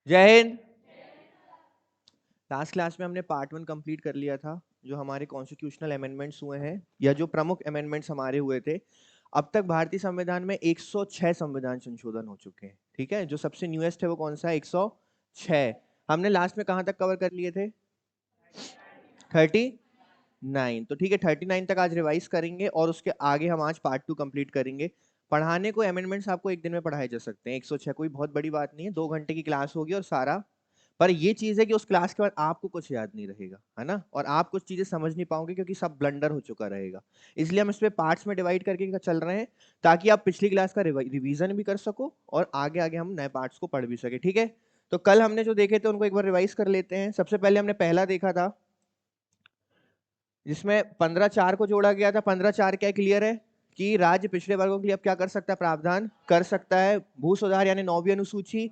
जय Hind. Last class में हमने पार्ट 1 कंप्लीट कर लिया था, जो हमारे कॉन्स्टिट्यूशनल अमेंडमेंट्स हुए हैं या जो प्रमुख अमेंडमेंट्स हमारे हुए थे। अब तक भारतीय संविधान में 106 संविधान संशोधन हो चुके हैं। ठीक है, जो सबसे न्यूएस्ट है वो कौन सा है? 106। हमने लास्ट में कहां तक कवर कर लिए थे? 39। तो ठीक है, 39 तक आज रिवाइज करेंगे और उसके आगे हम आज पार्ट 2 कंप्लीट करेंगे। पढ़ाने को अमेंडमेंट्स आपको एक दिन में पढ़ाए जा सकते हैं। 106 कोई बहुत बड़ी बात नहीं है, 2 घंटे की क्लास होगी और सारा। पर ये चीज है कि उस क्लास के बाद आपको कुछ याद नहीं रहेगा, है ना, और आप कुछ चीजें समझ नहीं पाओगे क्योंकि सब ब्लंडर हो चुका रहेगा। इसलिए हम इसमें पार्ट्स में डिवाइड करके चल रहे हैं, ताकि आप पिछली क्लास का रिवीजन भी कर सको और आगे आगे हम नए पार्ट्स को पढ़ भी सके। ठीक है, तो कल हमने जो देखे थे उनको एक बार रिवाइज कर लेते हैं। सबसे पहले हमने पहला देखा था, जिसमें 15(4) को जोड़ा गया था। 15(4) क्या क्लियर है कि राज्य पिछड़े वर्गों के लिए अब क्या कर सकता है? प्रावधान कर सकता है। भू सुधार यानी 9वीं अनुसूची,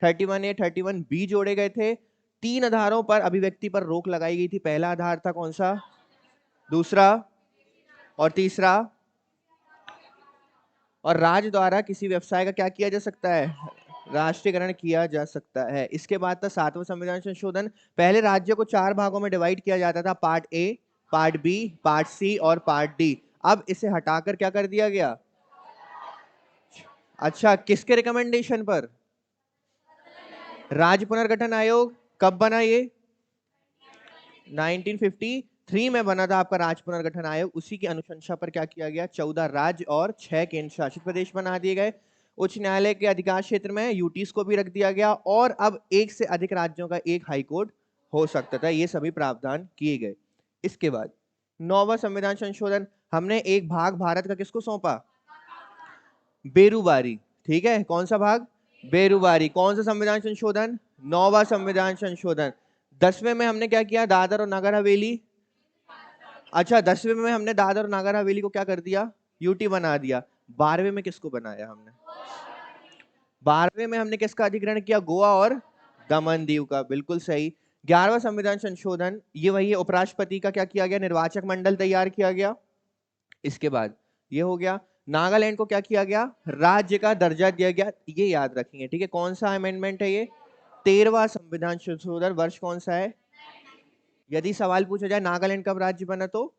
31A 31B जोड़े गए थे। 3 आधारों पर अभिव्यक्ति पर रोक लगाई गई थी। पहला आधार था कौन सा? दूसरा और तीसरा। और राज्य द्वारा किसी व्यवसाय का क्या किया जा सकता है? राष्ट्रीयकरण किया जा सकता है। इसके बाद था 7वां संविधान संशोधन। पहले राज्य को 4 भागों में डिवाइड किया जाता था, part A, part B, part C और पार्ट डी। अब इसे हटाकर क्या कर दिया गया? अच्छा, किसके रिकमेंडेशन पर? राज्य पुनर्गठन आयोग। कब बना ये? 1953 में बना था आपका राज्य पुनर्गठन आयोग। उसी की अनुशंसा पर क्या किया गया? 14 राज्य और 6 केंद्र शासित प्रदेश बना दिए गए। उच्च न्यायालय के अधिकार क्षेत्र में यूटीज को भी रख दिया गया और अब एक से अधिक राज्यों का एक हाई कोर्ट हो सकता था। ये सभी प्रावधान किए गए। इसके बाद 9वां संविधान संशोधन। हमने एक भाग भारत का किसको सौंपा? बेरूबारी। ठीक है, कौन सा भाग? बेरूबारी। कौन सा संविधान संशोधन? 9वां संविधान संशोधन। 10वें में हमने क्या किया? दादर और नगर हवेली। अच्छा, 10वें में हमने दादर और नगर हवेली को क्या कर दिया? यूटी बना दिया। 12वें में किसको बनाया हमने? 12वें में हमने किसका अधिग्रहण किया? गोवा और दमन दीव का। बिल्कुल सही। 11वां संविधान संशोधन, ये वही है, उपराष्ट्रपति का क्या किया गया? निर्वाचक मंडल तैयार किया गया। इसके बाद ये हो गया। नागालैंड को क्या किया गया? राज्य का दर्जा दिया गया। ये याद रखेंगे। ठीक है, कौन सा अमेंडमेंट है ये? 13वां संविधान संशोधन। वर्ष कौन सा है? यदि सवाल पूछा जाए नागालैंड कब राज्य बना, तो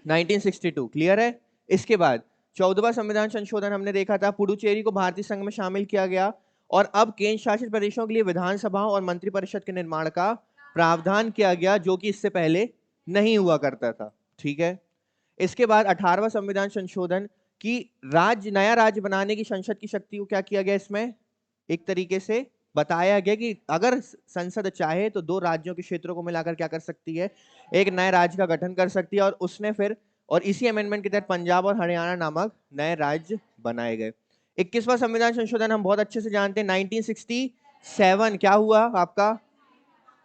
1962। क्लियर है। इसके बाद 14वां संविधान संशोधन हमने देखा था, पुडुचेरी को भारतीय संघ में शामिल किया गया और अब केंद्र शासित प्रदेशों के लिए विधानसभाओं और मंत्रिपरिषद के निर्माण का प्रावधान किया गया, जो कि इससे पहले नहीं हुआ करता था। ठीक है। इसके बाद 18वां संविधान संशोधन की नया राज्य बनाने की संसद की शक्ति को क्या किया गया? इसमें एक तरीके से बताया गया कि अगर संसद चाहे तो 2 राज्यों के क्षेत्रों को मिलाकर क्या कर सकती है? एक नए राज्य का गठन कर सकती है। और उसने फिर और इसी अमेंडमेंट के तहत पंजाब और हरियाणा नामक नए राज्य बनाए गए। 21वां संविधान संशोधन हम बहुत अच्छे से जानते हैं, 1967। क्या हुआ आपका?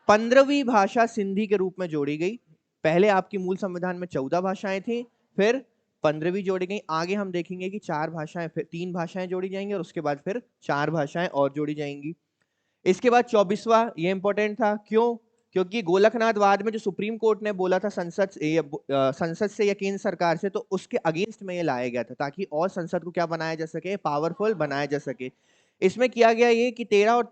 15वीं भाषा सिंधी के रूप में जोड़ी गई। पहले आपकी मूल संविधान में 14 भाषाएं थी, फिर 15वीं जोड़ी गई। आगे हम देखेंगे कि 4 भाषाएं, फिर 3 भाषाएं जोड़ी जाएंगी और उसके बाद फिर 4 भाषाएं और जोड़ी जाएंगी। इसके बाद 24वां, ये इंपॉर्टेंट था। क्यों? क्योंकि गोलकनाथ वाद में जो सुप्रीम कोर्ट ने बोला था संसद से या केंद्र सरकार से, तो उसके अगेंस्ट में ये लाया गया था, ताकि और संसद को क्या बनाया जा सके? पावरफुल बनाया जा सके। इसमें किया गया ये कि 13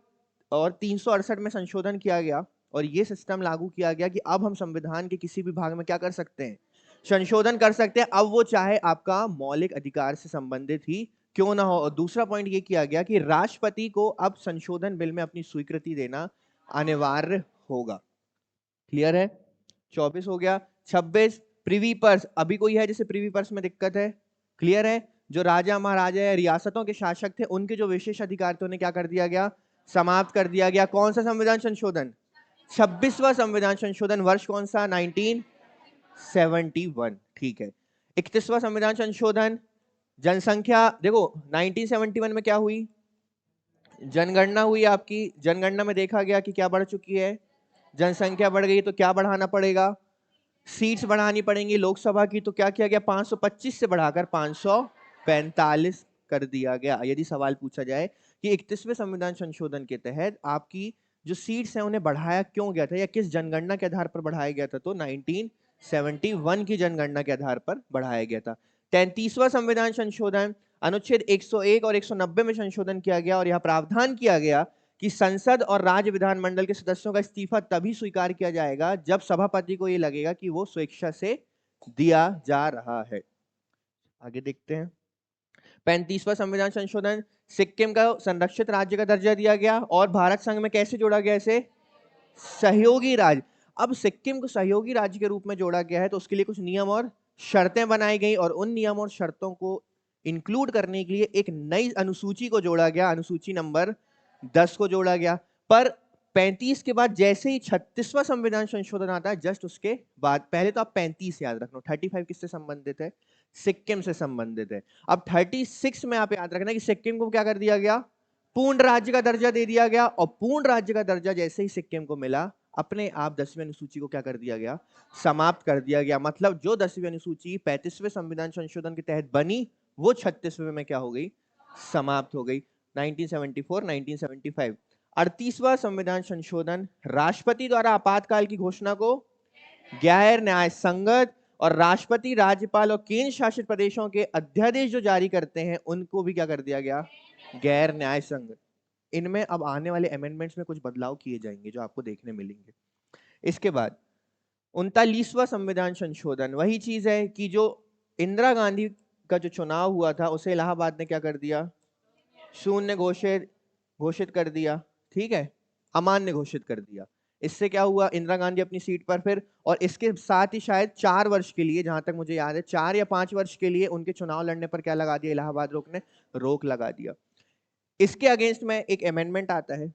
और 368 में संशोधन किया गया और ये सिस्टम लागू किया गया कि अब हम संविधान के किसी भी भाग में क्या कर सकते हैं? संशोधन कर सकते हैं। अब वो चाहे आपका मौलिक अधिकार से संबंधित ही क्यों ना हो। और दूसरा पॉइंट ये किया गया कि राष्ट्रपति को अब संशोधन बिल में अपनी स्वीकृति देना अनिवार्य होगा। क्लियर है? 24 हो गया। 26 प्रिवी पर्स। अभी कोई है जिसे प्रिवी पर्स में दिक्कत है? क्लियर है? जो राजा महाराजा या रियासतों के शासक थे, उनके जो विशेष अधिकार थे उन्हें क्या कर दिया गया? समाप्त कर दिया गया। कौन सा संविधान संशोधन? 26वां संविधान संशोधन। वर्ष कौन सा? 1971। ठीक है। 31वां संविधान संशोधन। जनसंख्या देखो, 1971 में क्या हुई? जनगणना हुई आपकी। जनगणना में देखा गया कि क्या बढ़ चुकी है? जनसंख्या बढ़ गई। तो क्या बढ़ाना पड़ेगा? सीट्स बढ़ानी पड़ेंगी लोकसभा की। तो क्या किया गया? 525 से बढ़ाकर 545 कर दिया गया। यदि सवाल पूछा जाए कि 31वें संविधान संशोधन के तहत आपकी जो सीट्स हैं उन्हें बढ़ाया क्यों गया था या किस जनगणना के आधार पर बढ़ाया गया था, तो 1971 की जनगणना के आधार पर बढ़ाया गया था। 33वां संविधान संशोधन, अनुच्छेद 101 और 190 में संशोधन किया गया और यह प्रावधान किया गया कि संसद और राज्य विधानमंडल के सदस्यों का इस्तीफा तभी स्वीकार किया जाएगा जब सभापति को यह लगेगा कि वो स्वेच्छा से दिया जा रहा है। आगे देखते हैं। 35वां संविधान संशोधन, सिक्किम का संरक्षित राज्य का दर्जा दिया गया और भारत संघ में कैसे जोड़ा गया इसे? सहयोगी राज्य। अब सिक्किम को सहयोगी राज्य के रूप में जोड़ा गया है तो उसके लिए कुछ नियम और शर्तें बनाई गई और उन नियम और शर्तों को इंक्लूड करने के लिए एक नई अनुसूची को जोड़ा गया, अनुसूची नंबर 10 को जोड़ा गया। पर 35 के बाद जैसे ही 36वां संविधान संशोधन आता है, जस्ट उसके बाद, पहले तो आप 35 याद रखना, 35 किससे संबंधित है? सिक्किम से संबंधित है। अब 36 में आप याद रखना कि सिक्किम को क्या कर दिया गया? पूर्ण राज्य का दर्जा दे दिया गया और पूर्ण राज्य का दर्जा जैसे ही सिक्किम को मिला, अपने आप 10वीं अनुसूची को क्या कर दिया गया? समाप्त कर दिया गया। मतलब जो 10वीं अनुसूची 35वें संविधान संशोधन के तहत बनी, वो 36वें में क्या हो गई? समाप्त हो गई। 1974, 1975। 38वां संविधान संशोधन, राष्ट्रपति द्वारा आपातकाल की घोषणा को गैर न्याय संगत और राष्ट्रपति, राज्यपाल और केंद्र शासित प्रदेशों के अध्यादेश जो जारी करते हैं उनको भी क्या कर दिया गया? गैर न्याय संगत। इनमें अब आने वाले अमेंडमेंट्स में कुछ बदलाव किए जाएंगे जो आपको देखने मिलेंगे। इसके बाद 39वां संविधान संशोधन, वही चीज है कि जो इंदिरा गांधी का जो चुनाव हुआ था उसे इलाहाबाद ने क्या कर दिया? शून्य घोषित कर दिया, ठीक है, अमान्य घोषित कर दिया। इससे क्या हुआ? इंदिरा गांधी अपनी सीट पर फिर, और इसके साथ ही शायद 4 वर्ष के लिए, जहां तक मुझे याद है 4 या 5 वर्ष के लिए उनके चुनाव लड़ने पर क्या लगा दिया? इलाहाबाद रोक ने रोक लगा दिया। इसके अगेंस्ट में एक अमेंडमेंट आता है,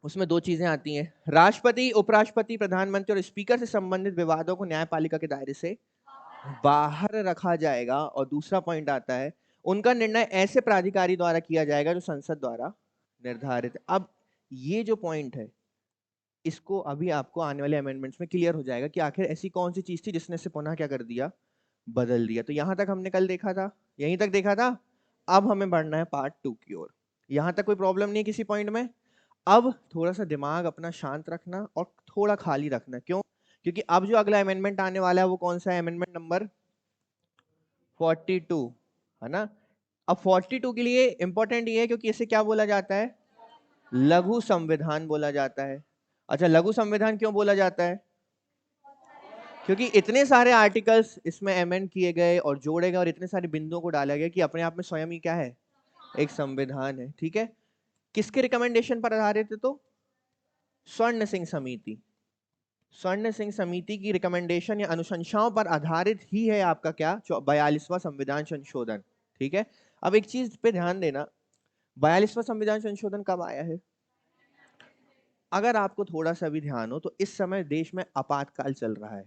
उसमें 2 चीजें आती हैं। राष्ट्रपति, उपराष्ट्रपति, प्रधानमंत्री और स्पीकर से संबंधित विवादों को न्यायपालिका के दायरे से बाहर रखा जाएगा। और दूसरा पॉइंट आता है, उनका निर्णय ऐसे प्राधिकारी द्वारा किया जाएगा जो संसद द्वारा निर्धारित। अब ये जो पॉइंट है, इसको अभी आपको आने वाले अमेंडमेंट्स में क्लियर हो जाएगा कि आखिर ऐसी कौन सी चीज थी जिसने इसे पुनः क्या कर दिया? बदल दिया। तो यहां तक हमने कल देखा था, यहीं तक देखा था। अब हमें बढ़ना है पार्ट 2 की ओर। यहां तक कोई प्रॉब्लम नहीं किसी पॉइंट में? अब थोड़ा सा दिमाग अपना शांत रखना और थोड़ा खाली रखना। क्यों? क्योंकि अब जो अगला अमेंडमेंट आने वाला है वो कौन सा है? अमेंडमेंट नंबर 42, है ना? अब 42 के लिए इंपॉर्टेंट ये है क्योंकि इसे क्या बोला जाता है? लघु संविधान बोला जाता है। अच्छा, लघु संविधान क्यों बोला जाता है? क्योंकि इतने सारे आर्टिकल्स इसमें अमेंड किए गए और जोड़े गए और इतने सारे बिंदुओं को डाला गया कि अपने आप में स्वयं ही क्या है? एक संविधान है, ठीक है। किसके रिकमेंडेशन पर आधारित है? तो स्वर्ण सिंह समिति, स्वर्ण सिंह समिति की रिकमेंडेशन या अनुशंसाओं पर आधारित ही है आपका क्या? 42वां संविधान संशोधन, ठीक है। अब एक चीज पे ध्यान देना, 42वां संविधान संशोधन कब आया है? अगर आपको थोड़ा सा भी ध्यान हो तो इस समय देश में आपातकाल चल रहा है,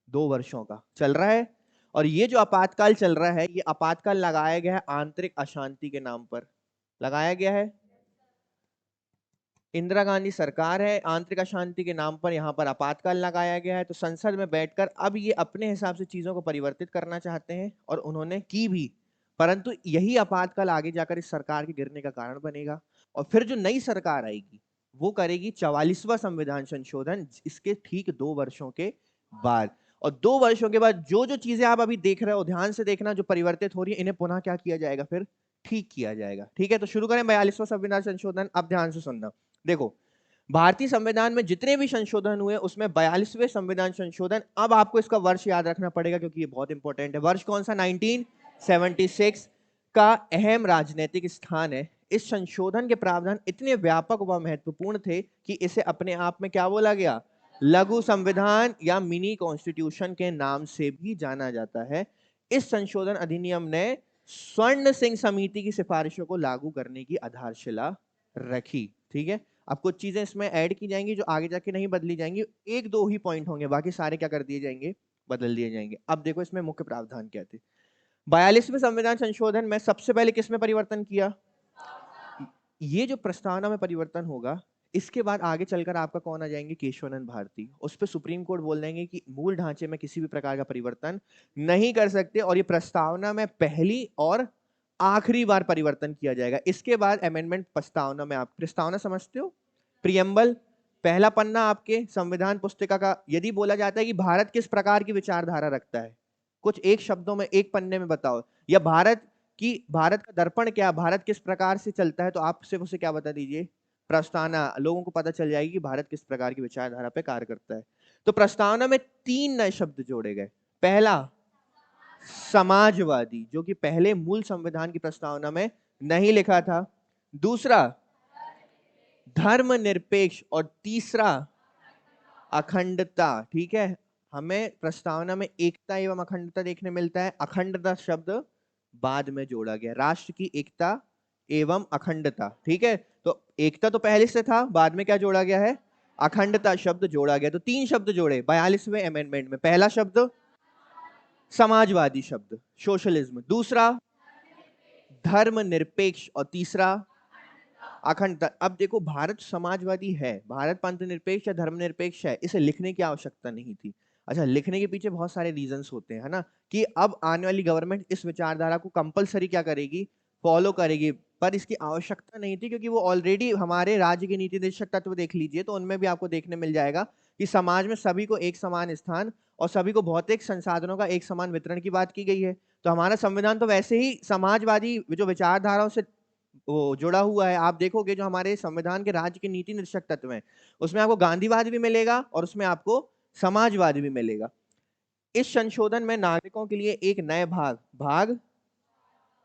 2 वर्षों का चल रहा है। और ये जो आपातकाल चल रहा है, ये आपातकाल लगाया गया है आंतरिक अशांति के नाम पर, लगाया गया है। इंदिरा गांधी सरकार है, आंतरिक अशांति के नाम पर यहाँ पर आपातकाल लगाया गया है। तो संसद में बैठकर अब ये अपने हिसाब से चीजों को परिवर्तित करना चाहते हैं और उन्होंने की भी, परंतु यही आपातकाल आगे जाकर इस सरकार के गिरने का कारण बनेगा। और फिर जो नई सरकार आएगी वो करेगी 44वां संविधान संशोधन, इसके ठीक 2 वर्षों के बाद। और 2 वर्षों के बाद जो जो चीजें आप अभी देख रहे हो, ध्यान से देखना, जो परिवर्तित हो रही है, इन्हें पुनः क्या किया जाएगा? फिर ठीक किया जाएगा, ठीक है। तो शुरू करें 42वां संविधान संशोधन। अब ध्यान से सुनना, देखो, भारतीय संविधान में जितने भी संशोधन हुए उसमें 42वें संविधान संशोधन, अब आपको इसका वर्ष याद रखना पड़ेगा क्योंकि ये बहुत इंपॉर्टेंट है। वर्ष कौन सा? 1976 का अहम राजनीतिक स्थान है। इस संशोधन के प्रावधान इतने व्यापक व महत्वपूर्ण थे कि इसे अपने आप में क्या बोला गया? लघु संविधान या मिनी कॉन्स्टिट्यूशन के नाम से भी जाना जाता है। इस संशोधन अधिनियम ने स्वर्ण सिंह समिति की सिफारिशों को लागू करने की आधारशिला रखी, ठीक है। अब कुछ चीजें इसमें ऐड की जाएंगी जो आगे जाके नहीं बदली जाएंगी, 1-2 ही पॉइंट होंगे, बाकी सारे क्या कर दिए जाएंगे? बदल दिए जाएंगे। अब देखो इसमें मुख्य प्रावधान क्या थे। 42वें संविधान संशोधन में सबसे पहले किसमें परिवर्तन किया? ये जो प्रस्तावना में परिवर्तन होगा, इसके बाद आगे चलकर आपका कौन आ जाएंगे? केशवानंद भारती। उस पर सुप्रीम कोर्ट बोल देंगे कि मूल ढांचे में किसी भी प्रकार का परिवर्तन नहीं कर सकते और ये प्रस्तावना में पहली और आखिरी बार परिवर्तन किया जाएगा। इसके बाद अमेंडमेंट प्रस्तावना में, आप प्रस्तावना समझते हो? प्रियम्बल, पहला पन्ना आपके संविधान पुस्तिका का। यदि बोला जाता है कि भारत किस प्रकार की विचारधारा रखता है, कुछ एक शब्दों में, एक पन्ने में बताओ, या भारत का दर्पण क्या, भारत किस प्रकार से चलता है, तो आप सिर्फ उसे क्या बता दीजिए? प्रस्तावना, लोगों को पता चल जाएगी कि भारत किस प्रकार की विचारधारा पे कार्य करता है। तो प्रस्तावना में 3 नए शब्द जोड़े गए। पहला समाजवादी, जो कि पहले मूल संविधान की प्रस्तावना में नहीं लिखा था। दूसरा धर्मनिरपेक्ष, और तीसरा अखंडता। ठीक है, हमें प्रस्तावना में एकता एवं अखंडता देखने मिलता है, अखंडता शब्द बाद में जोड़ा गया, राष्ट्र की एकता एवं अखंडता। ठीक है, तो एकता तो पहले से था, बाद में क्या जोड़ा गया है, अखंडता शब्द जोड़ा गया। तो 3 शब्द जोड़े 42वें अमेंडमेंट में। पहला शब्द समाजवादी शब्द, सोशलिज्म, दूसरा धर्मनिरपेक्ष, और तीसरा अखंडता। अब देखो, भारत समाजवादी है, भारत पंथ निरपेक्ष या धर्मनिरपेक्ष है, इसे लिखने की आवश्यकता नहीं थी। अच्छा, लिखने के पीछे बहुत सारे रीजंस होते हैं, है ना, कि अब आने वाली गवर्नमेंट इस विचारधारा को कंपलसरी क्या करेगी, फॉलो करेगी, पर इसकी आवश्यकता नहीं थी, क्योंकि वो ऑलरेडी हमारे राज्य के नीति निर्देशक तत्व देख लीजिए, तो उनमें भी आपको देखने मिल जाएगा कि समाज में सभी को एक समान स्थान और सभी को भौतिक संसाधनों का एक समान वितरण की बात की गई है। तो हमारा संविधान तो वैसे ही समाजवादी जो विचारधाराओं से वो जुड़ा हुआ है। आप देखोगे जो हमारे संविधान के राज्य के नीति निर्देशक तत्व हैं, उसमें आपको गांधीवाद भी मिलेगा और उसमें आपको समाजवाद भी मिलेगा। इस संशोधन में नागरिकों के लिए एक नए भाग,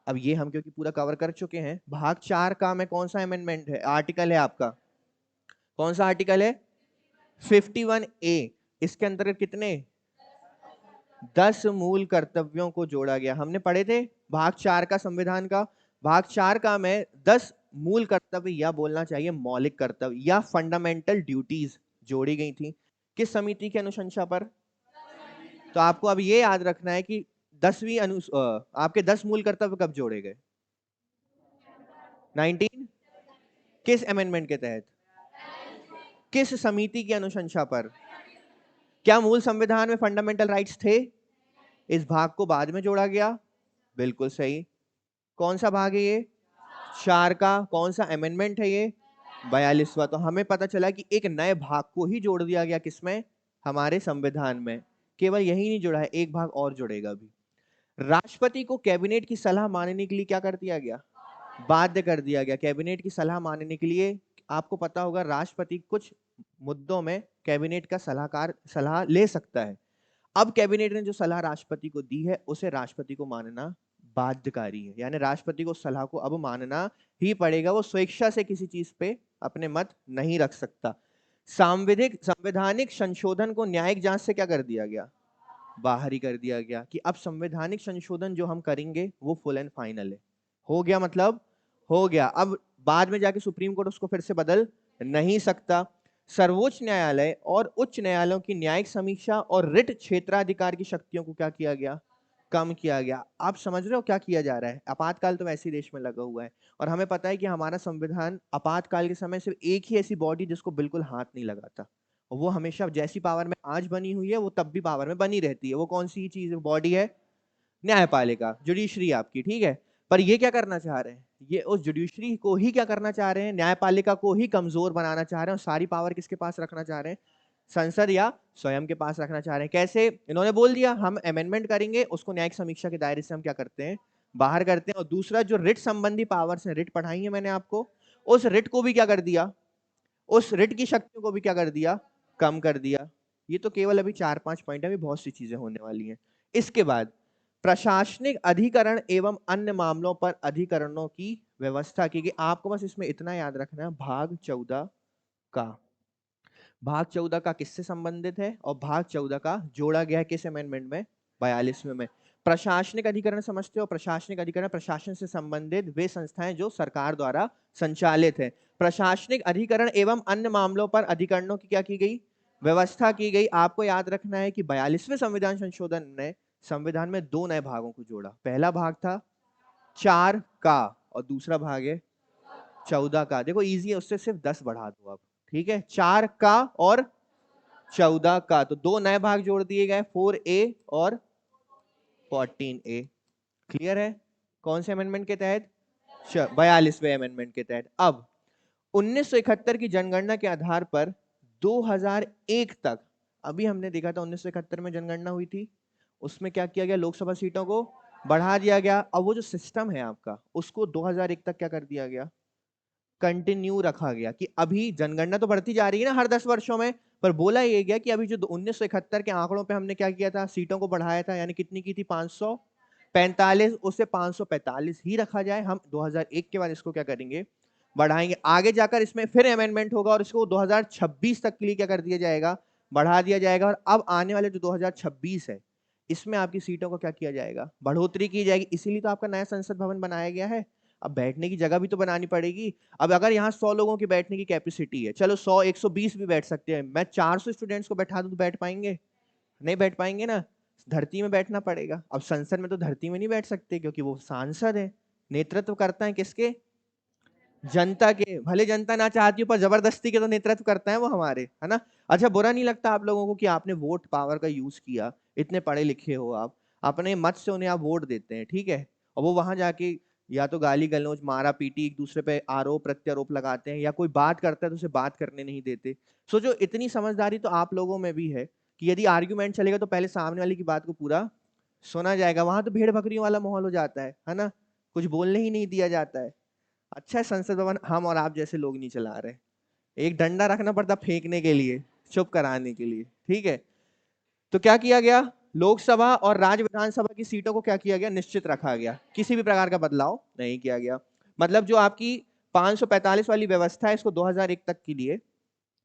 अब ये हम क्योंकि पूरा कवर कर चुके हैं, भाग 4 का में कौन सा अमेंडमेंट है, आर्टिकल है आपका, कौन सा आर्टिकल है, 51A। इसके अंतर्गत कितने 10 मूल कर्तव्यों को जोड़ा गया। हमने पढ़े थे भाग 4 का संविधान का, भाग 4 का में 10 मूल कर्तव्य, या बोलना चाहिए मौलिक कर्तव्य या फंडामेंटल ड्यूटीज जोड़ी गई थी। किस समिति की अनुशंसा पर? तो आपको अब ये याद रखना है कि 10वीं आपके 10 मूल कर्तव्य कब जोड़े गए, 19 किस अमेंडमेंट के तहत, किस समिति की अनुशंसा पर? क्या मूल संविधान में फंडामेंटल राइट्स थे? इस भाग को बाद में जोड़ा गया, बिल्कुल सही। कौन सा भाग है ये, 4 का। कौन सा अमेंडमेंट है ये, 42वां। तो हमें पता चला कि एक नए भाग को ही जोड़ दिया गया, किसमें, हमारे संविधान में। केवल यही नहीं जुड़ा है, एक भाग और जुड़ेगा भी। राष्ट्रपति को कैबिनेट की सलाह मानने के लिए क्या कर दिया गया, बाध्य कर दिया गया। कैबिनेट की सलाह मानने के लिए आपको पता होगा, राष्ट्रपति कुछ मुद्दों में कैबिनेट का सलाह ले सकता है। अब कैबिनेट ने जो सलाह राष्ट्रपति को दी है, उसे राष्ट्रपति को मानना बाध्यकारी है, यानी राष्ट्रपति को सलाह को अब मानना ही पड़ेगा। वो स्वेच्छा से किसी चीज पे अपने मत नहीं रख सकता। संवैधानिक संशोधन को न्यायिक जांच से क्या कर दिया गया, बाहर ही कर दिया गया, कि अब संवैधानिक संशोधन जो हम करेंगे वो फुल एंड फाइनल है, हो गया, मतलब हो गया। अब बाद में जाके सुप्रीम कोर्ट उसको फिर से बदल नहीं सकता। सर्वोच्च न्यायालय और उच्च न्यायालयों की न्यायिक समीक्षा और रिट क्षेत्राधिकार की शक्तियों को क्या किया गया, कम किया गया। आप समझ रहे हो क्या किया जा रहा है? आपातकाल तो वैसे ही देश में लगा हुआ है, और हमें पता है कि हमारा संविधान आपातकाल के समय सिर्फ एक ही ऐसी बॉडी जिसको बिल्कुल हाथ नहीं लगाता, और वो हमेशा जैसी पावर में आज बनी हुई है वो तब भी पावर में बनी रहती है। वो कौन सी चीज बॉडी है, न्यायपालिका, जुडिशरी आपकी। ठीक है, पर ये क्या करना चाह रहे हैं, ये उस जुडिशरी को ही क्या करना चाह रहे हैं, न्यायपालिका को ही कमजोर बनाना चाह रहे हैं, और सारी पावर किसके पास रखना चाह रहे हैं, संसद या स्वयं के पास रखना चाह रहे हैं। कैसे? इन्होंने बोल दिया हम अमेंडमेंट करेंगे, उसको न्यायिक समीक्षा के दायरे से हम क्या करते हैं, बाहर करते हैं। और दूसरा, जो रिट संबंधी पावर्स हैं, रिट पढ़ाई है मैंने आपको, उस रिट को भी क्या कर दिया, उस रिट की शक्तियों को भी क्या कर दिया, कम कर दिया। ये तो केवल अभी 4-5 पॉइंट है, अभी बहुत सी चीजें होने वाली हैं। इसके बाद प्रशासनिक अधिकरण एवं अन्य मामलों पर अधिकरणों की व्यवस्था की गई। आपको बस इसमें इतना याद रखना है, भाग 14 का, भाग 14 का किससे संबंधित है, और भाग 14 का जोड़ा गया है किस अमेंडमेंट में, 42वें में। प्रशासनिक अधिकरण समझते हो? प्रशासनिक अधिकरण प्रशासन से संबंधित वे संस्थाएं जो सरकार द्वारा संचालित है। प्रशासनिक अधिकरण एवं अन्य मामलों पर अधिकरणों की क्या की गई, व्यवस्था की गई। आपको याद रखना है कि 42वें संविधान संशोधन ने संविधान में 2 नए भागों को जोड़ा। पहला भाग था 4 का, और दूसरा भाग है 14 का। देखो इजी है, उससे सिर्फ 10 बढ़ा दो आप। ठीक है, 4 का और 14 का, तो 2 नए भाग जोड़ दिए गए, 4A और 14A। क्लियर है? कौन से अमेंडमेंट के तहत, 42वें अमेंडमेंट के तहत। अब 1971 की जनगणना के आधार पर 2001 तक, अभी हमने देखा था 1971 में जनगणना हुई थी, उसमें क्या किया गया, लोकसभा सीटों को बढ़ा दिया गया। अब वो जो सिस्टम है आपका, उसको 2001 तक क्या कर दिया गया, कंटिन्यू रखा गया कि अभी जनगणना तो बढ़ती जा रही है ना हर 10 वर्षों में, पर बोला ये गया कि अभी जो 1971 के आंकड़ों पे हमने क्या किया था, सीटों को बढ़ाया था, यानी कितनी की थी 545, उसे 545 ही रखा जाए। हम 2001 के बाद इसको क्या करेंगे, बढ़ाएंगे। आगे जाकर इसमें फिर अमेंडमेंट होगा और इसको 2026 तक के लिए क्या कर दिया जाएगा, बढ़ा दिया जाएगा। और अब आने वाले जो 2026 है इसमें आपकी सीटों को क्या किया जाएगा, बढ़ोतरी की जाएगी। इसीलिए तो आपका नया संसद भवन बनाया गया है। अब बैठने की जगह भी तो बनानी पड़ेगी। अब अगर यहाँ 100 लोगों की बैठने की कैपेसिटी है, चलो 100 120 भी बैठ सकते हैं, मैं 400 स्टूडेंट्स को बैठा दूं तो बैठ पाएंगे? नहीं बैठ पाएंगे ना, धरती में बैठना पड़ेगा। अब संसद में तो धरती में नहीं बैठ सकते क्योंकि वो सांसद है, नेतृत्व करता है किसके, जनता के। भले जनता ना चाहती हो पर जबरदस्ती के तो नेतृत्व करता है वो हमारे, है ना। अच्छा, बुरा नहीं लगता आप लोगों को कि आपने वोट पावर का यूज किया, इतने पढ़े लिखे हो आप, अपने मत से उन्हें आप वोट देते हैं, ठीक है, और वो वहां जाके या तो गाली गलौज मारा पीटी एक दूसरे पे आरोप प्रत्यारोप लगाते हैं, या कोई बात करता है तो उसे बात करने नहीं देते। सो जो इतनी समझदारी तो आप लोगों में भी है कि यदि आर्ग्यूमेंट चलेगा तो पहले सामने वाले की बात को पूरा सुना जाएगा। वहां तो भेड़ बकरियों वाला माहौल हो जाता है ना, कुछ बोलने ही नहीं दिया जाता है। अच्छा है संसद भवन हम और आप जैसे लोग नहीं चला रहे, एक डंडा रखना पड़ता फेंकने के लिए, चुप कराने के लिए, ठीक है। तो क्या किया गया, लोकसभा और राज्य विधानसभा की सीटों को क्या किया गया, निश्चित रखा गया, किसी भी प्रकार का बदलाव नहीं किया गया। मतलब जो आपकी 545 वाली व्यवस्था है इसको 2001 तक के लिए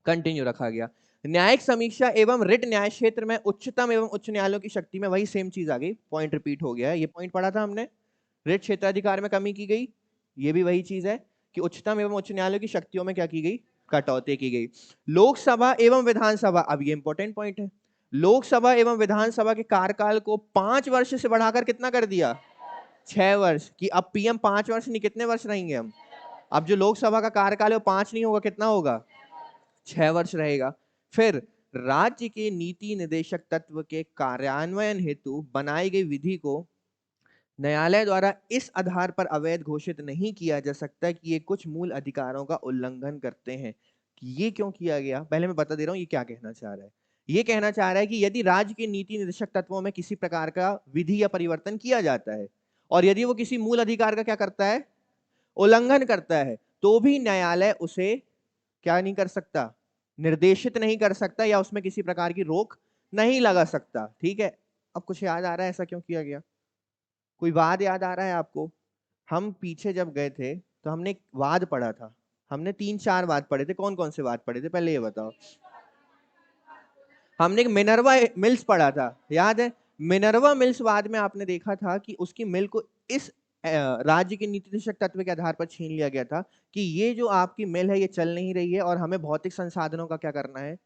कंटिन्यू रखा गया। न्यायिक समीक्षा एवं रिट न्याय क्षेत्र में उच्चतम एवं उच्च न्यायालयों की शक्ति में वही सेम चीज आ गई, पॉइंट रिपीट हो गया है। ये पॉइंट पढ़ा था हमने, रिट क्षेत्राधिकार में कमी की गई, ये भी वही चीज है कि उच्चतम एवं उच्च न्यायालय की शक्तियों में क्या की गई, कटौती की गई। लोकसभा एवं विधानसभा, अब ये इंपॉर्टेंट पॉइंट है, लोकसभा एवं विधानसभा के कार्यकाल को 5 वर्ष से बढ़ाकर कितना कर दिया, 6 वर्ष की। अब पीएम 5 वर्ष नहीं, कितने वर्ष रहेंगे हम। अब जो लोकसभा का कार्यकाल है वो 5 नहीं होगा, कितना होगा, 6 वर्ष रहेगा। फिर राज्य के नीति निदेशक तत्व के कार्यान्वयन हेतु बनाई गई विधि को न्यायालय द्वारा इस आधार पर अवैध घोषित नहीं किया जा सकता कि ये कुछ मूल अधिकारों का उल्लंघन करते हैं। कि ये क्यों किया गया, पहले मैं बता दे रहा हूं ये क्या कहना चाह रहा है। ये कहना चाह रहा है कि यदि राज्य के नीति निर्देशक तत्वों में किसी प्रकार का विधि या परिवर्तन किया जाता है और यदि वो किसी मूल अधिकार का क्या करता है, उल्लंघन करता है, तो भी न्यायालय उसे क्या नहीं कर सकता, निर्देशित नहीं कर सकता या उसमें किसी प्रकार की रोक नहीं लगा सकता, ठीक है। अब कुछ याद आ रहा है ऐसा क्यों किया गया, कोई वाद याद आ रहा है आपको। हम पीछे जब गए थे तो हमने एक वाद पढ़ा था, हमने 3-4 वाद पढ़े थे। कौन कौन से वाद पढ़े थे पहले ये बताओ। हमने एक मिनर्वा मिल्स पढ़ा था, याद है। मिनर्वा मिल्स वाद में आपने देखा था कि उसकी मिल को इस राज्य के नीति निदेशक तत्व के आधार पर छीन लिया गया था कि ये जो आपकी मिल है ये चल नहीं रही है और हमें भौतिक संसाधनों का क्या करना है,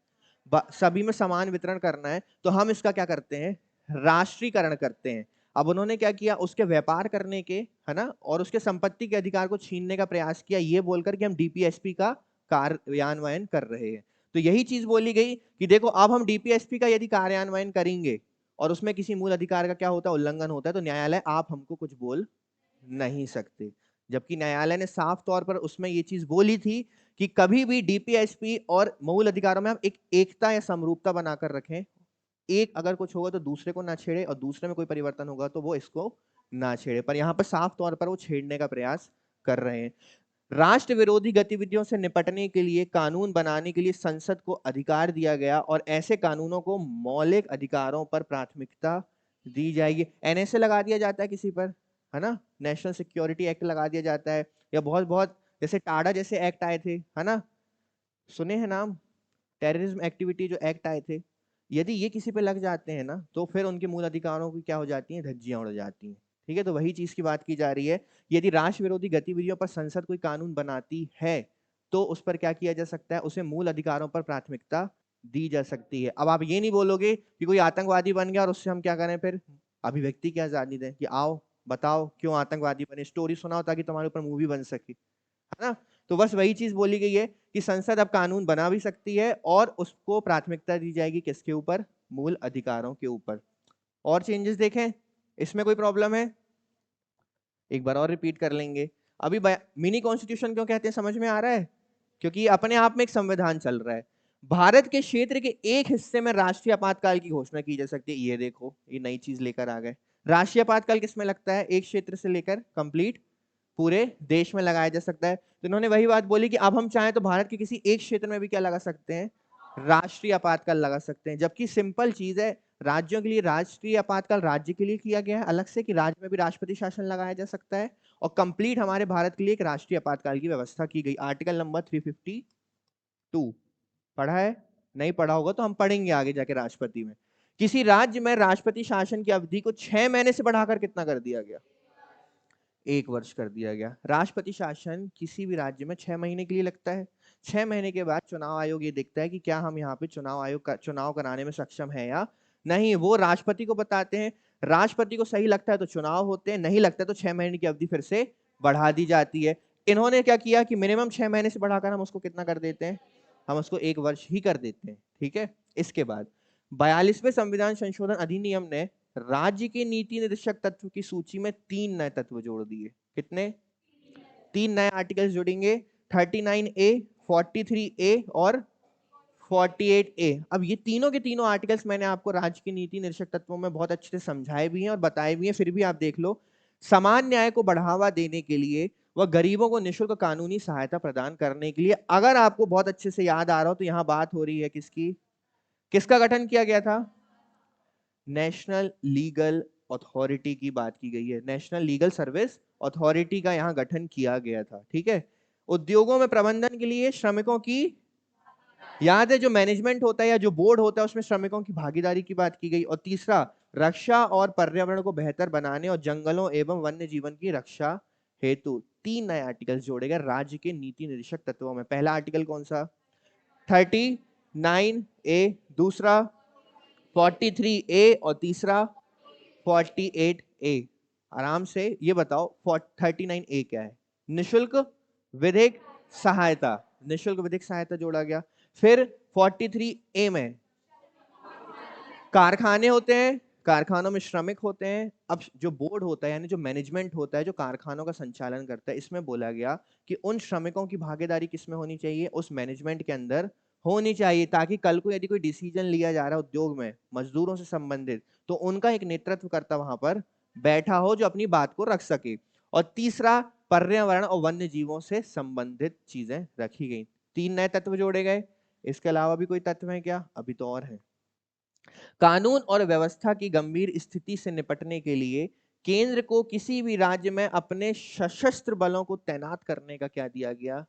सभी में समान वितरण करना है, तो हम इसका क्या करते हैं, राष्ट्रीयकरण करते हैं। अब उन्होंने क्या किया, उसके व्यापार करने के, है ना, और उसके संपत्ति के अधिकार को छीनने का प्रयास किया, ये बोलकर कि हम डीपीएसपी का कार्यान्वयन कर रहे हैं। तो यही चीज बोली गई कि देखो अब हम डीपीएसपी का यदि कार्यान्वयन करेंगे और उसमें किसी मूल अधिकार का क्या होता है, उल्लंघन होता है, तो न्यायालय आप हमको कुछ बोल नहीं सकते। जबकि न्यायालय ने साफ तौर पर उसमें ये चीज बोली थी कि कभी भी डीपीएसपी और मूल अधिकारों में हम एक एकता या समरूपता बनाकर रखें। एक अगर कुछ होगा तो दूसरे को ना छेड़े और दूसरे में कोई परिवर्तन होगा तो वो इसको ना छेड़े। पर यहाँ पर साफ तौर पर वो छेड़ने का प्रयास कर रहे हैं। राष्ट्र विरोधी गतिविधियों से निपटने के लिए कानून बनाने के लिए संसद को अधिकार दिया गया और ऐसे कानूनों को मौलिक अधिकारों पर प्राथमिकता दी जाएगी। एनएसए लगा दिया जाता है किसी पर, है ना, नेशनल सिक्योरिटी एक्ट लगा दिया जाता है, या बहुत बहुत जैसे टाडा जैसे एक्ट आए थे, है ना, सुने हैं नाम, टेररिज्म एक्टिविटी जो एक्ट आए थे, यदि ये किसी पे लग जाते हैं ना तो फिर उनके मूल अधिकारों की क्या हो जाती है, धज्जियां उड़ जाती हैं, ठीक है। तो वही चीज की बात की जा रही है, यदि राष्ट्र विरोधी गतिविधियों पर संसद कोई कानून बनाती है तो उस पर क्या किया जा सकता है, उसे मूल अधिकारों पर प्राथमिकता दी जा सकती है। अब आप ये नहीं बोलोगे कि कोई आतंकवादी बन गया और उससे हम क्या करें, फिर अभिव्यक्ति की आजादी दें कि आओ बताओ क्यों आतंकवादी बने, स्टोरी सुनाओ ताकि तुम्हारे ऊपर मूवी बन सके, है ना। तो बस वही चीज बोली गई है कि संसद अब कानून बना भी सकती है और उसको प्राथमिकता दी जाएगी किसके ऊपर, मूल अधिकारों के ऊपर। और चेंजेस देखें, इसमें कोई प्रॉब्लम है, एक बार और रिपीट कर लेंगे। अभी मिनी कॉन्स्टिट्यूशन क्यों कहते हैं, समझ में आ रहा है, क्योंकि अपने आप में एक संविधान चल रहा है। भारत के क्षेत्र के एक हिस्से में राष्ट्रीय आपातकाल की घोषणा की जा सकती है। ये देखो ये नई चीज लेकर आ गए, राष्ट्रीय आपातकाल किसमें लगता है, एक क्षेत्र से लेकर कंप्लीट पूरे देश में लगाया जा सकता है। तो इन्होंने वही बात बोली कि अब हम चाहें तो भारत के किसी एक क्षेत्र में भी क्या लगा सकते हैं, राष्ट्रीय आपातकाल लगा सकते हैं। जबकि सिंपल चीज है, राज्यों के लिए राष्ट्रीय आपातकाल राज्य के लिए किया गया है अलग से कि राज्य में भी राष्ट्रपति शासन लगाया जा सकता है, और कंप्लीट हमारे भारत के लिए एक राष्ट्रीय आपातकाल की व्यवस्था की गई। आर्टिकल नंबर 352 पढ़ा है? नहीं पढ़ा होगा तो हम पढ़ेंगे आगे जाके राष्ट्रपति में। किसी राज्य में राष्ट्रपति शासन की अवधि को 6 महीने से बढ़ाकर कितना कर दिया गया, 1 वर्ष कर दिया गया। राष्ट्रपति शासन किसी भी राज्य में 6 महीने के लिए लगता है। 6 महीने के बाद चुनाव आयोग ये देखता है कि क्या हम यहाँ पे चुनाव कराने में सक्षम है या नहीं, वो राष्ट्रपति को बताते हैं। राष्ट्रपति को सही लगता है तो चुनाव होते हैं, नहीं लगता है तो 6 महीने की अवधि फिर से बढ़ा दी जाती है। इन्होंने क्या किया कि मिनिमम 6 महीने से बढ़ाकर हम उसको कितना कर देते हैं, हम उसको 1 वर्ष ही कर देते हैं। ठीक है। इसके बाद 42वें संविधान संशोधन अधिनियम ने राज्य के नीति निर्देशक तत्व की सूची में 3 नए तत्व जोड़ दिए। कितने? 3 नए आर्टिकल्स जोड़ेंगे, 39A, 43A और 48A। अब ये तीनों के तीनों आर्टिकल्स मैंने आपको राज्य के नीति निर्देशक तत्वों में बहुत अच्छे से समझाए भी हैं और बताए भी हैं, फिर भी आप देख लो। समान न्याय को बढ़ावा देने के लिए व गरीबों को निःशुल्क कानूनी सहायता प्रदान करने के लिए, अगर आपको बहुत अच्छे से याद आ रहा हो तो यहां बात हो रही है किसकी, किसका गठन किया गया था? नेशनल लीगल अथॉरिटी की बात की गई है। नेशनल लीगल सर्विस अथॉरिटी का यहां गठन किया गया था। ठीक है। उद्योगों में प्रबंधन के लिए श्रमिकों की, याद है जो मैनेजमेंट होता है या जो बोर्ड होता है उसमें श्रमिकों की भागीदारी की बात की गई। और तीसरा, रक्षा और पर्यावरण को बेहतर बनाने और जंगलों एवं वन्य जीवन की रक्षा हेतु 3 नए आर्टिकल्स जोड़े गए राज्य के नीति निर्देशक तत्वों में। पहला आर्टिकल कौन सा? 39A, दूसरा 43A और तीसरा 48A। आराम से ये बताओ 39A क्या है? निशुल्क विधिक सहायता, निशुल्क विधिक सहायता जोड़ा गया। फिर 43A में कारखाने होते हैं, कारखानों में श्रमिक होते हैं। अब जो बोर्ड होता है यानी जो मैनेजमेंट होता है जो कारखानों का संचालन करता है, इसमें बोला गया कि उन श्रमिकों की भागीदारी किसमें होनी चाहिए, उस मैनेजमेंट के अंदर होनी चाहिए, ताकि कल को यदि कोई डिसीजन लिया जा रहा है उद्योग में मजदूरों से संबंधित तो उनका एक नेतृत्व करता वहां पर बैठा हो जो अपनी बात को रख सके। और तीसरा, पर्यावरण और वन्य जीवों से संबंधित चीजें रखी गई। 3 नए तत्व जोड़े गए। इसके अलावा भी कोई तत्व है क्या? अभी तो और है। कानून और व्यवस्था की गंभीर स्थिति से निपटने के लिए केंद्र को किसी भी राज्य में अपने सशस्त्र बलों को तैनात करने का क्या दिया गया?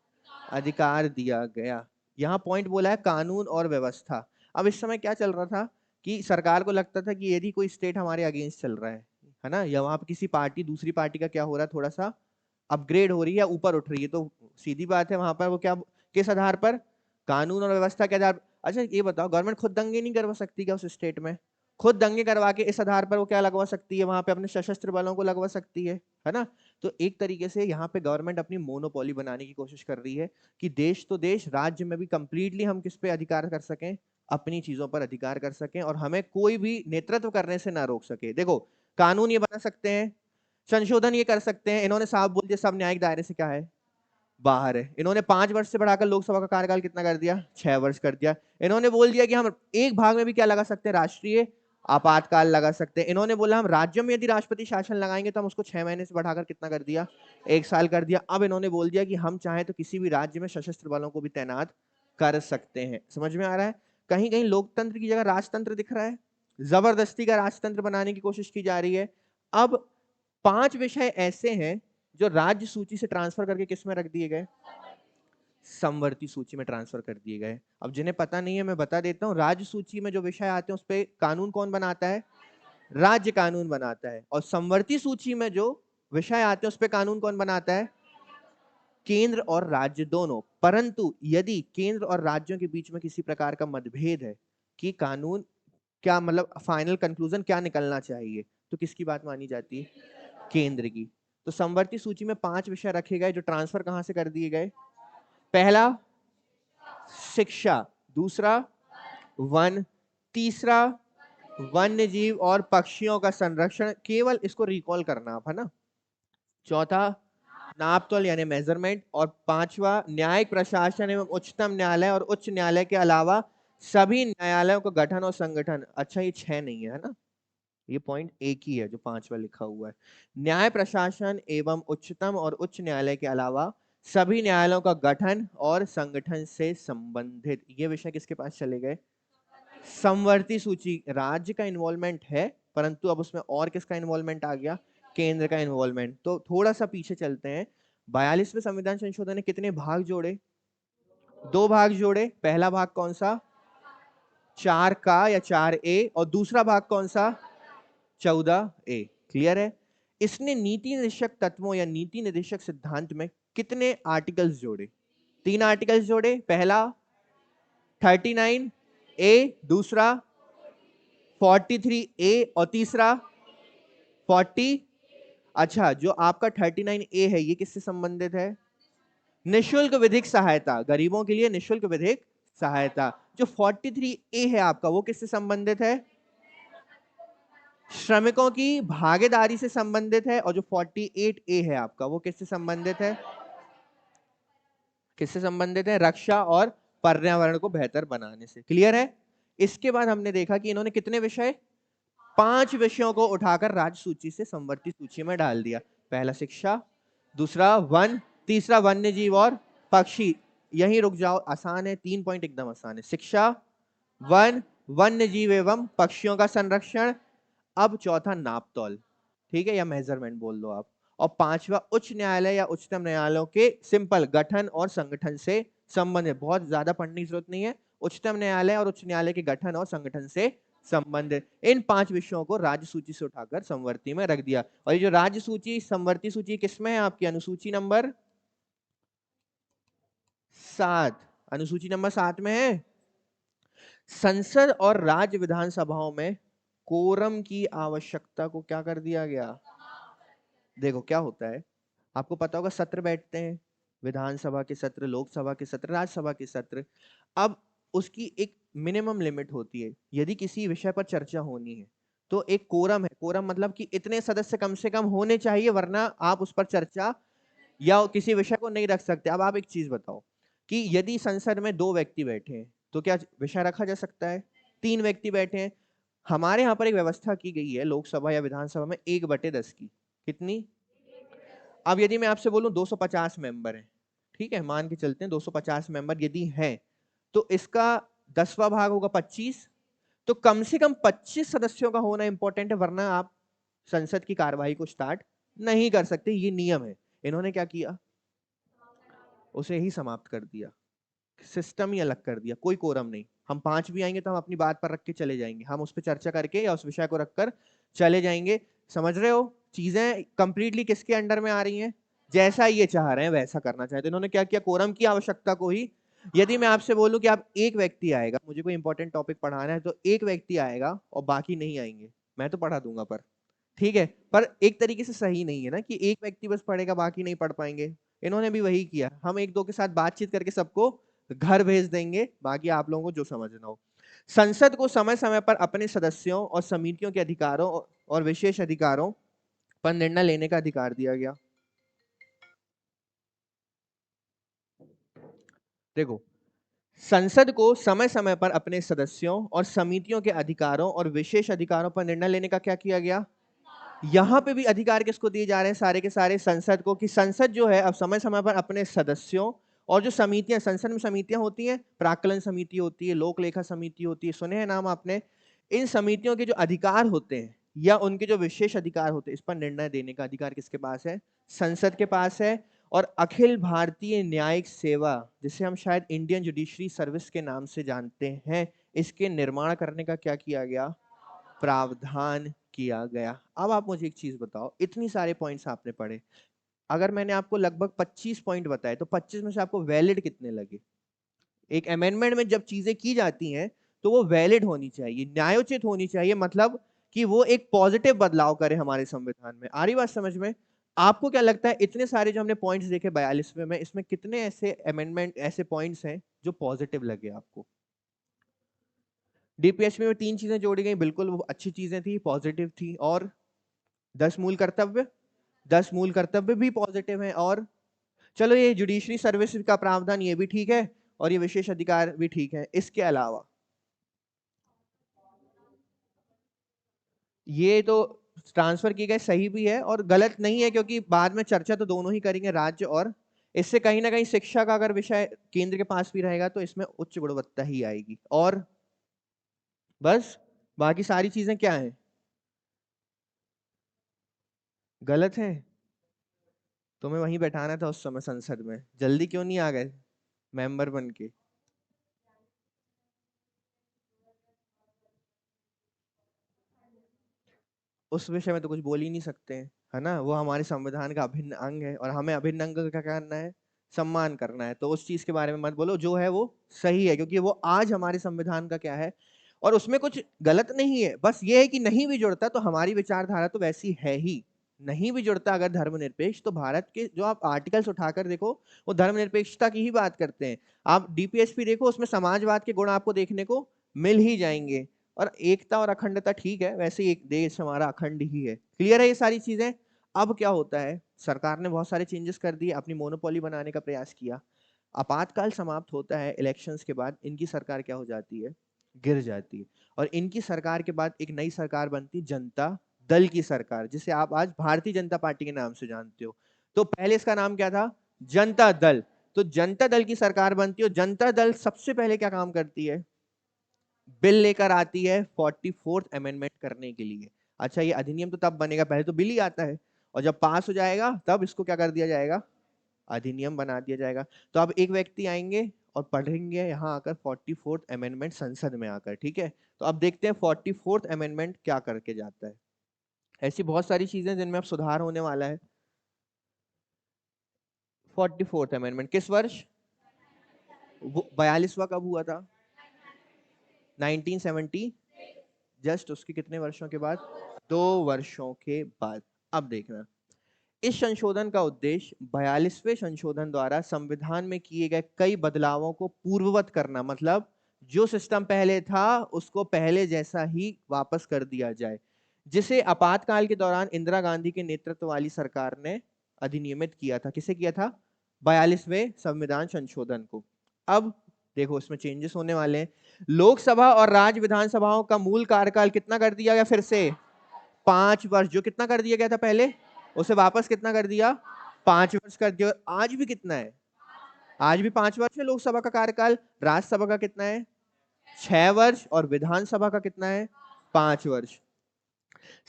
अधिकार दिया गया। यहां पॉइंट बोला है कानून और व्यवस्था। अब इस समय क्या चल रहा था कि सरकार को लगता था कि यदि कोई स्टेट हमारे अगेंस्ट चल रहा है ना, या वहां पर किसी पार्टी दूसरी पार्टी का क्या हो रहा है, थोड़ा सा अपग्रेड हो रही है, ऊपर उठ रही है, तो सीधी बात है वहां पर वो क्या, किस आधार पर? कानून और व्यवस्था के आधार। अच्छा ये बताओ, गवर्नमेंट खुद दंगे नहीं करवा सकती क्या उस स्टेट में? खुद दंगे करवा के इस आधार पर वो क्या लगवा सकती है, वहां पे अपने सशस्त्र बलों को लगवा सकती है ना? तो एक तरीके से यहाँ पे गवर्नमेंट अपनी मोनोपोली बनाने की कोशिश कर रही है कि देश तो देश, राज्य में भी कंप्लीटली हम किस पे अधिकार कर सकें, अपनी चीजों पर अधिकार कर सकें और हमें कोई भी नेतृत्व करने से ना रोक सके। देखो, कानून ये बना सकते हैं, संशोधन ये कर सकते हैं। इन्होंने साफ बोल दिया सब न्यायिक दायरे से क्या है, बाहर है। इन्होंने 5 वर्ष से बढ़ाकर लोकसभा का कार्यकाल कितना कर दिया, 6 वर्ष कर दिया। इन्होंने बोल दिया कि हम एक भाग में भी क्या लगा सकते हैं, राष्ट्रीय आपातकाल लगा सकते हैं। इन्होंने बोला हम राज्यों में यदि राष्ट्रपति शासन लगाएंगे तो हम उसको 6 महीने से बढ़ाकर कितना कर दिया, 1 साल कर दिया। अब इन्होंने बोल दिया कि हम चाहें तो किसी भी राज्य में सशस्त्र बलों को भी तैनात कर सकते हैं। समझ में आ रहा है? कहीं कहीं लोकतंत्र की जगह राजतंत्र दिख रहा है, जबरदस्ती का राजतंत्र बनाने की कोशिश की जा रही है। अब 5 विषय ऐसे हैं जो राज्य सूची से ट्रांसफर करके किस में रख दिए गए, समवर्ती सूची में ट्रांसफर कर दिए गए। अब जिन्हें पता नहीं है मैं बता देता हूं, राज्य सूची में जो विषय आते हैं उस पे कानून कौन बनाता है, राज्य कानून बनाता है। और समवर्ती सूची में जो विषय आते हैं उस पे कानून कौन बनाता है, केंद्र और राज्य दोनों। परंतु यदि केंद्र और राज्यों के बीच में किसी प्रकार का मतभेद है कि कानून क्या, मतलब फाइनल कंक्लूजन क्या निकलना चाहिए, तो किसकी बात मानी जाती है, केंद्र की। तो समवर्ती सूची में 5 विषय रखे गए जो ट्रांसफर कहां से कर दिए गए। पहला शिक्षा, दूसरा वन, तीसरा वन्य जीव और पक्षियों का संरक्षण, केवल इसको रिकॉल करना आप, है ना। चौथा नापतोल यानी मेजरमेंट, और पांचवा न्यायिक प्रशासन एवं उच्चतम न्यायालय और उच्च न्यायालय के अलावा सभी न्यायालयों का गठन और संगठन। अच्छा ये 6 नहीं है ना, ये पॉइंट एक ही है जो 5वां लिखा हुआ है। न्याय प्रशासन एवं उच्चतम और उच्च न्यायालय के अलावा सभी न्यायालयों का गठन और संगठन से संबंधित, ये विषय किसके पास चले गए? समवर्ती सूची। राज्य का इन्वॉल्वमेंट है, परंतु अब उसमें और किसका इन्वॉल्वमेंट आ गया? केंद्र का इन्वॉल्वमेंट। तो थोड़ा सा पीछे चलते हैं। 42वें संविधान संशोधन ने कितने भाग जोड़े? 2 भाग जोड़े। पहला भाग कौन सा? 4 का या 4A, और दूसरा भाग कौन सा? 14A। क्लियर है? इसने नीति निर्देशक तत्वों या नीति निर्देशक सिद्धांत में कितने आर्टिकल्स जोड़े? 3 आर्टिकल्स जोड़े। पहला 39A, दूसरा 43A, और तीसरा 40। अच्छा, जो आपका 39A है ये किससे संबंधित है? निशुल्क विधिक सहायता, गरीबों के लिए निशुल्क विधिक सहायता। जो 43A है आपका, वो किससे संबंधित है? श्रमिकों की भागीदारी से संबंधित है। और जो 48A है आपका, वो किससे संबंधित है? किससे संबंधित है? रक्षा और पर्यावरण को बेहतर बनाने से। क्लियर है? इसके बाद हमने देखा कि इन्होंने कितने विषय? 5 विषयों को उठाकर राज्य सूची से संवर्ती सूची में डाल दिया। पहला शिक्षा, दूसरा वन, तीसरा वन्य जीव और पक्षी। यहीं रुक जाओ, आसान है, 3 पॉइंट एकदम आसान है। शिक्षा, वन, वन्य जीव एवं पक्षियों का संरक्षण। अब चौथा नापतोल, ठीक है, या मेजरमेंट बोल दो आप। और 5वां उच्च न्यायालय या उच्चतम न्यायालयों के सिंपल गठन और संगठन से संबंधित। बहुत ज्यादा पढ़ने की जरूरत नहीं है। उच्चतम न्यायालय और उच्च न्यायालय के गठन और संगठन से संबंधित इन 5 विषयों को राज्य सूची से उठाकर संवर्ती में रख दिया। और ये जो राज्य सूची संवर्ती सूची किसमें है आपकी? अनुसूची नंबर 7। अनुसूची नंबर 7 में है। संसद और राज्य विधानसभाओं में कोरम की आवश्यकता को क्या कर दिया गया? देखो क्या होता है, आपको पता होगा सत्र बैठते हैं, विधानसभा के सत्र, लोकसभा के सत्र, राज्यसभा के सत्र। अब उसकी एक मिनिमम लिमिट होती है। यदि किसी विषय पर चर्चा होनी है तो एक कोरम है। कोरम मतलब कि इतने सदस्य कम से कम होने चाहिए, वरना आप उस पर चर्चा या किसी विषय को नहीं रख सकते। अब आप एक चीज बताओ कि यदि संसद में 2 व्यक्ति बैठे हैं तो क्या विषय रखा जा सकता है? 3 व्यक्ति बैठे हैं, हमारे यहाँ पर एक व्यवस्था की गई है लोकसभा या विधानसभा में 1/10 की। कितनी? अब यदि मैं आपसे बोलूं 250 मेंबर हैं, ठीक है, मान के चलते हैं 250 मेंबर यदि हैं, तो इसका 10वां भाग होगा 25। तो कम से कम 25 सदस्यों का होना इंपॉर्टेंट है, वरना आप संसद की कार्यवाही को स्टार्ट नहीं कर सकते। ये नियम है। इन्होंने क्या किया? उसे ही समाप्त कर दिया, सिस्टम ही अलग कर दिया। कोई कोरम नहीं। हम 5 भी आएंगे तो हम अपनी बात पर रख के चले जाएंगे, हम उस पर चर्चा करके या उस विषय को रखकर चले जाएंगे। समझ रहे हो? चीजें कंप्लीटली किसके अंडर में आ रही हैं? जैसा ये चाह रहे हैं वैसा करना चाहते हैं। इन्होंने क्या किया? कोरम की आवश्यकता को ही। यदि मैं आपसे बोलूं कि आप एक व्यक्ति आएगा, मुझे कोई इंपॉर्टेंट टॉपिक पढ़ाना है, तो एक व्यक्ति आएगा और बाकी नहीं आएंगे, मैं तो पढ़ा दूंगा, पर ठीक है, पर एक तरीके से सही नहीं है ना कि एक व्यक्ति बस पढ़ेगा बाकी नहीं पढ़ पाएंगे। इन्होंने भी वही किया। हम एक दो के साथ बातचीत करके सबको घर भेज देंगे, बाकी आप लोगों को जो समझना हो। संसद को समय समय पर अपने सदस्यों और समितियों के अधिकारों और विशेष अधिकारों पर निर्णय लेने का अधिकार दिया गया। देखो, संसद को समय समय पर अपने सदस्यों और समितियों के अधिकारों और विशेष अधिकारों पर निर्णय लेने का क्या किया गया? यहां पे भी अधिकार किसको दिए जा रहे हैं? सारे के सारे संसद को। कि संसद जो है अब समय समय पर अपने सदस्यों और जो समितियां, संसद में समितियां होती हैं, प्राक्कलन समिति होती है, लोक लेखा समिति होती है, सुने हैं नाम आपने? इन समितियों के जो अधिकार होते हैं या उनके जो विशेष अधिकार होते हैं, इस पर निर्णय देने का अधिकार किसके पास है? संसद के पास है। और अखिल भारतीय न्यायिक सेवा, जिसे हम शायद इंडियन जुडिशरी सर्विस के नाम से जानते हैं, इसके निर्माण करने का क्या किया गया? प्रावधान किया गया। अब आप मुझे एक चीज बताओ, इतनी सारे पॉइंट्स आपने पढ़े, अगर मैंने आपको लगभग 25 पॉइंट बताए तो 25 में से आपको वैलिड कितने लगे? एक अमेंडमेंट में जब चीजें की जाती हैं तो वो वैलिड होनी चाहिए, न्यायोचित होनी चाहिए, मतलब कि वो एक पॉजिटिव बदलाव करे हमारे संविधान में। आ रही बात समझ में? आपको क्या लगता है इतने सारे जो हमने पॉइंट्स देखे 42वें में, इसमें कितने ऐसे अमेंडमेंट, ऐसे पॉइंट्स हैं जो पॉजिटिव लगे आपको? डीपीएसपी में 3 चीजें जोड़ी गई, बिल्कुल वो अच्छी चीजें थी, पॉजिटिव थी। और 10 मूल कर्तव्य, 10 मूल कर्तव्य भी पॉजिटिव है। और चलो ये जुडिशरी सर्विस का प्रावधान ये भी ठीक है, और ये विशेष अधिकार भी ठीक है। इसके अलावा ये तो ट्रांसफर किए गए सही भी है और गलत नहीं है, क्योंकि बाद में चर्चा तो दोनों ही करेंगे, राज्य और इससे कहीं ना कहीं शिक्षा का अगर विषय केंद्र के पास भी रहेगा तो इसमें उच्च गुणवत्ता ही आएगी। और बस बाकी सारी चीजें क्या हैं, गलत हैं। तुम्हें वहीं बैठाना था उस समय संसद में, जल्दी क्यों नहीं आ गए मेंबर बन के। उस विषय में तो कुछ बोल ही नहीं सकते हैं, है ना, वो हमारे संविधान का अभिन्न अंग है और हमें अभिन्न अंग का क्या करना है, सम्मान करना है। तो उस चीज के बारे में मत बोलो, जो है वो सही है, क्योंकि वो आज हमारे संविधान का क्या है और उसमें कुछ गलत नहीं है। बस ये है कि नहीं भी जुड़ता तो हमारी विचारधारा तो वैसी है ही, नहीं भी जुड़ता अगर धर्मनिरपेक्ष, तो भारत के जो आप आर्टिकल्स उठाकर देखो वो धर्मनिरपेक्षता की ही बात करते हैं। आप डीपीएसपी देखो, उसमें समाजवाद के गुण आपको देखने को मिल ही जाएंगे। और एकता और अखंडता ठीक है, वैसे ही एक देश हमारा अखंड ही है। क्लियर है ये सारी चीजें। अब क्या होता है, सरकार ने बहुत सारे चेंजेस कर दिए, अपनी मोनोपोली बनाने का प्रयास किया। आपातकाल समाप्त होता है, इलेक्शंस के बाद इनकी सरकार क्या हो जाती है, गिर जाती है। और इनकी सरकार के बाद एक नई सरकार बनती, जनता दल की सरकार, जिसे आप आज भारतीय जनता पार्टी के नाम से जानते हो। तो पहले इसका नाम क्या था, जनता दल। तो जनता दल की सरकार बनती है और जनता दल सबसे पहले क्या काम करती है, बिल लेकर आती है 44th अमेंडमेंट करने के लिए। अच्छा, ये अधिनियम तो तब बनेगा, पहले तो बिल ही आता है और जब पास हो जाएगा तब इसको क्या कर दिया जाएगा, अधिनियम बना दिया जाएगा। तो अब एक व्यक्ति आएंगे और पढ़ेंगे यहाँ आकर 44th अमेंडमेंट संसद में आकर, ठीक है। तो अब देखते हैं 44th अमेंडमेंट क्या करके जाता है। ऐसी बहुत सारी चीजें जिनमें अब सुधार होने वाला है। 44th अमेंडमेंट किस वर्ष, 42वां कब हुआ था, 1970, जस्ट उसके कितने वर्षों के बाद, 2 वर्षों के बाद। अब देखना, इस संशोधन का उद्देश्य 42वें संशोधन द्वारा संविधान में किए गए कई बदलावों को पूर्ववत करना, मतलब जो सिस्टम पहले था उसको पहले जैसा ही वापस कर दिया जाए, जिसे आपातकाल के दौरान इंदिरा गांधी के नेतृत्व वाली सरकार ने अधिनियमित किया था। किसे किया था, 42वें संविधान संशोधन को। अब देखो इसमें चेंजेस होने वाले हैं। लोकसभा और राज्य विधानसभाओं का मूल कार्यकाल कितना कर दिया गया, फिर से 5 वर्ष, जो कितना कर दिया गया था पहले, उसे वापस कितना कर दिया, 5 वर्ष कर दिया। और आज भी कितना है, आज भी 5 वर्ष है लोकसभा का कार्यकाल, राज्यसभा का कितना है, 6 वर्ष, और विधानसभा का कितना है, 5 वर्ष।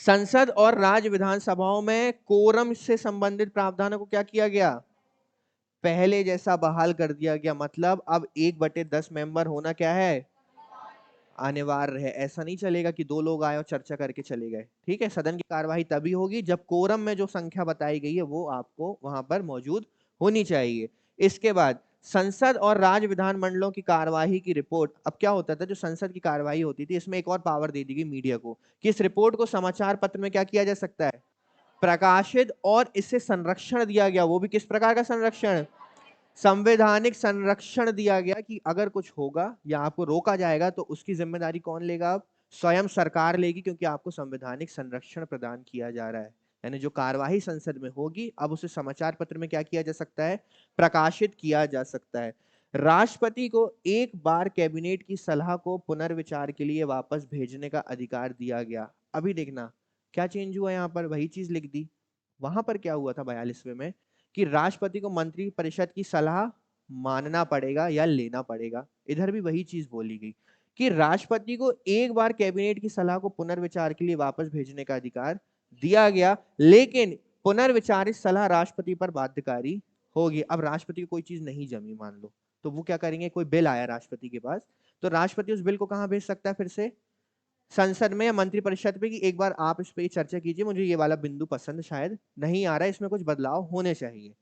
संसद और राज्य विधानसभाओं में कोरम से संबंधित प्रावधानों को क्या किया गया, पहले जैसा बहाल कर दिया गया। मतलब अब 1/10 मेंबर होना क्या है, अनिवार्य है। ऐसा नहीं चलेगा कि 2 लोग आए और चर्चा करके चले गए, ठीक है। सदन की कार्यवाही तभी होगी जब कोरम में जो संख्या बताई गई है वो आपको वहां पर मौजूद होनी चाहिए। इसके बाद संसद और राज्य विधान मंडलों की कार्यवाही की रिपोर्ट। अब क्या होता था, जो संसद की कार्यवाही होती थी इसमें एक और पावर दे दी गई मीडिया को, कि इस रिपोर्ट को समाचार पत्र में क्या किया जा सकता है, प्रकाशित, और इससे संरक्षण दिया गया। वो भी किस प्रकार का संरक्षण, संवैधानिक संरक्षण दिया गया, कि अगर कुछ होगा या आपको रोका जाएगा तो उसकी जिम्मेदारी कौन लेगा, अब स्वयं सरकार लेगी, क्योंकि आपको संवैधानिक संरक्षण प्रदान किया जा रहा है। यानी जो कार्यवाही संसद में होगी अब उसे समाचार पत्र में क्या किया जा सकता है, प्रकाशित किया जा सकता है। राष्ट्रपति को एक बार कैबिनेट की सलाह को पुनर्विचार के लिए वापस भेजने का अधिकार दिया गया। अभी देखना क्या चेंज हुआ, यहाँ पर वही चीज लिख दी। वहां पर क्या हुआ था 42वें में, कि राष्ट्रपति को मंत्री परिषद की सलाह मानना पड़ेगा या लेना पड़ेगा। इधर भी वही चीज बोली गई कि राष्ट्रपति को एक बार कैबिनेट की सलाह को पुनर्विचार के लिए वापस भेजने का अधिकार दिया गया, लेकिन पुनर्विचारित सलाह राष्ट्रपति पर बाध्यकारी होगी। अब राष्ट्रपति को कोई चीज नहीं जमी मान लो, तो वो क्या करेंगे, कोई बिल आया राष्ट्रपति के पास, तो राष्ट्रपति उस बिल को कहां भेज सकता है, फिर से संसद में या मंत्रिपरिषद पे, कि एक बार आप इस पे चर्चा कीजिए, मुझे ये वाला बिंदु पसंद शायद नहीं आ रहा है, इसमें कुछ बदलाव होने चाहिए।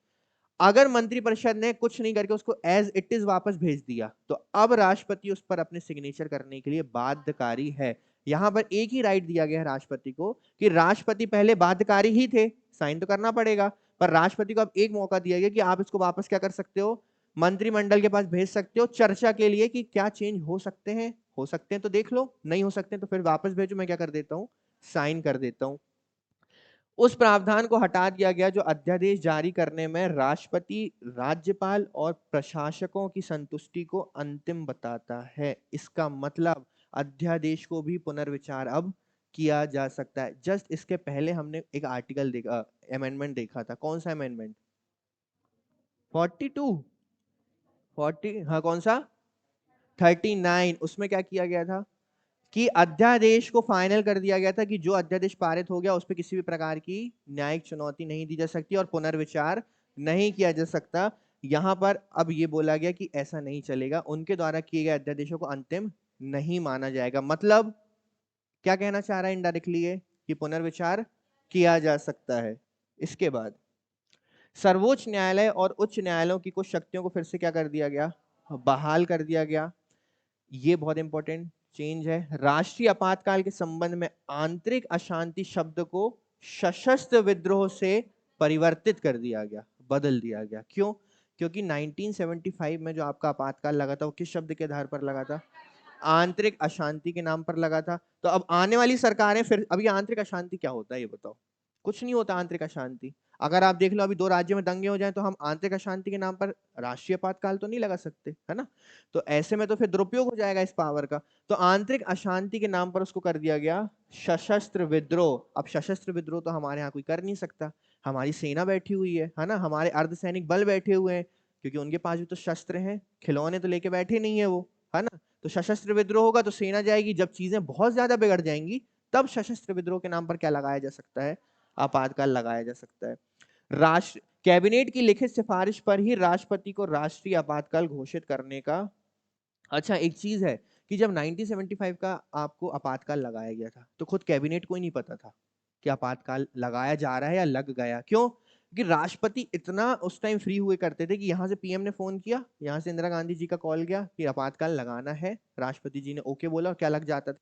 अगर मंत्रिपरिषद ने कुछ नहीं करके उसको एज इट इज वापस भेज दिया तो अब राष्ट्रपति उस पर अपने सिग्नेचर करने के लिए बाध्यकारी है। यहां पर एक ही राइट दिया गया है राष्ट्रपति को, कि राष्ट्रपति पहले बाध्यकारी ही थे, साइन तो करना पड़ेगा, पर राष्ट्रपति को अब एक मौका दिया गया कि आप इसको वापस क्या कर सकते हो, मंत्रिमंडल के पास भेज सकते हो चर्चा के लिए, कि क्या चेंज हो सकते हैं, हो सकते हैं तो देख लो, नहीं हो सकते हैं तो फिर वापस भेजो, मैं क्या कर देता हूं, साइन कर देता हूं। उस प्रावधान को हटा दिया गया जो अध्यादेश जारी करने में राष्ट्रपति, राज्यपाल और प्रशासकों की संतुष्टि को अंतिम बताता है। इसका मतलब अध्यादेश को भी पुनर्विचार अब किया जा सकता है। जस्ट इसके पहले हमने एक आर्टिकल देखा, अमेंडमेंट देखा था। कौन सा अमेंडमेंट? 42, 40, हाँ कौन सा? 39। उसमें क्या किया गया था कि अध्यादेश को फाइनल कर दिया गया था कि जो अध्यादेश पारित हो गया उस पर किसी भी प्रकार की न्यायिक चुनौती नहीं दी जा सकती और पुनर्विचार नहीं किया जा सकता। यहां पर अब ये बोला गया कि ऐसा नहीं चलेगा, उनके द्वारा किए गए अध्यादेशों को अंतिम नहीं माना जाएगा। मतलब क्या कहना चाह रहा है इनडायरेक्टली ये कि पुनर्विचार किया जा सकता है। इसके बाद सर्वोच्च न्यायालय और उच्च न्यायालयों की कुछ शक्तियों को फिर से क्या कर दिया गया? बहाल कर दिया गया। ये बहुत इंपॉर्टेंट चेंज है। राष्ट्रीय आपातकाल के संबंध में आंतरिक अशांति शब्द को सशस्त्र विद्रोह से परिवर्तित कर दिया गया, बदल दिया गया। क्यों? क्योंकि 1975 में जो आपका आपातकाल लगा था वो किस शब्द के आधार पर लगा था? आंतरिक अशांति के नाम पर लगा था। तो अब आने वाली सरकारें फिर, अभी आंतरिक अशांति क्या होता है ये बताओ? कुछ नहीं होता आंतरिक अशांति। अगर आप देख लो अभी 2 राज्यों में दंगे हो जाए तो हम आंतरिक अशांति के नाम पर राष्ट्रीय आपातकाल तो नहीं लगा सकते, है ना? तो ऐसे में तो फिर दुरुपयोग हो जाएगा इस पावर का। तो आंतरिक अशांति के नाम पर उसको कर दिया गया सशस्त्र विद्रोह। अब सशस्त्र विद्रोह तो हमारे यहाँ कोई कर नहीं सकता, हमारी सेना बैठी हुई है ना, हमारे अर्धसैनिक बल बैठे हुए हैं, क्योंकि उनके पास भी तो शस्त्र हैं, खिलौने तो लेके बैठे नहीं है वो, है ना? तो सशस्त्र विद्रोह होगा तो सेना जाएगी, जब चीजें बहुत ज्यादा बिगड़ जाएंगी तब सशस्त्र विद्रोह के नाम पर क्या लगाया जा सकता है? आपातकाल लगाया जा सकता है। राष्ट्र कैबिनेट की लिखित सिफारिश पर ही राष्ट्रपति को राष्ट्रीय आपातकाल घोषित करने का। अच्छा एक चीज है कि जब 1975 का आपको आपातकाल लगाया गया था तो खुद कैबिनेट को ही नहीं पता था कि आपातकाल लगाया जा रहा है या लग गया। क्यों? कि राष्ट्रपति इतना उस टाइम फ्री हुए करते थे कि यहाँ से पीएम ने फोन किया, यहाँ से इंदिरा गांधी जी का कॉल गया कि आपातकाल लगाना है, राष्ट्रपति जी ने ओके बोला और क्या लग जाता था।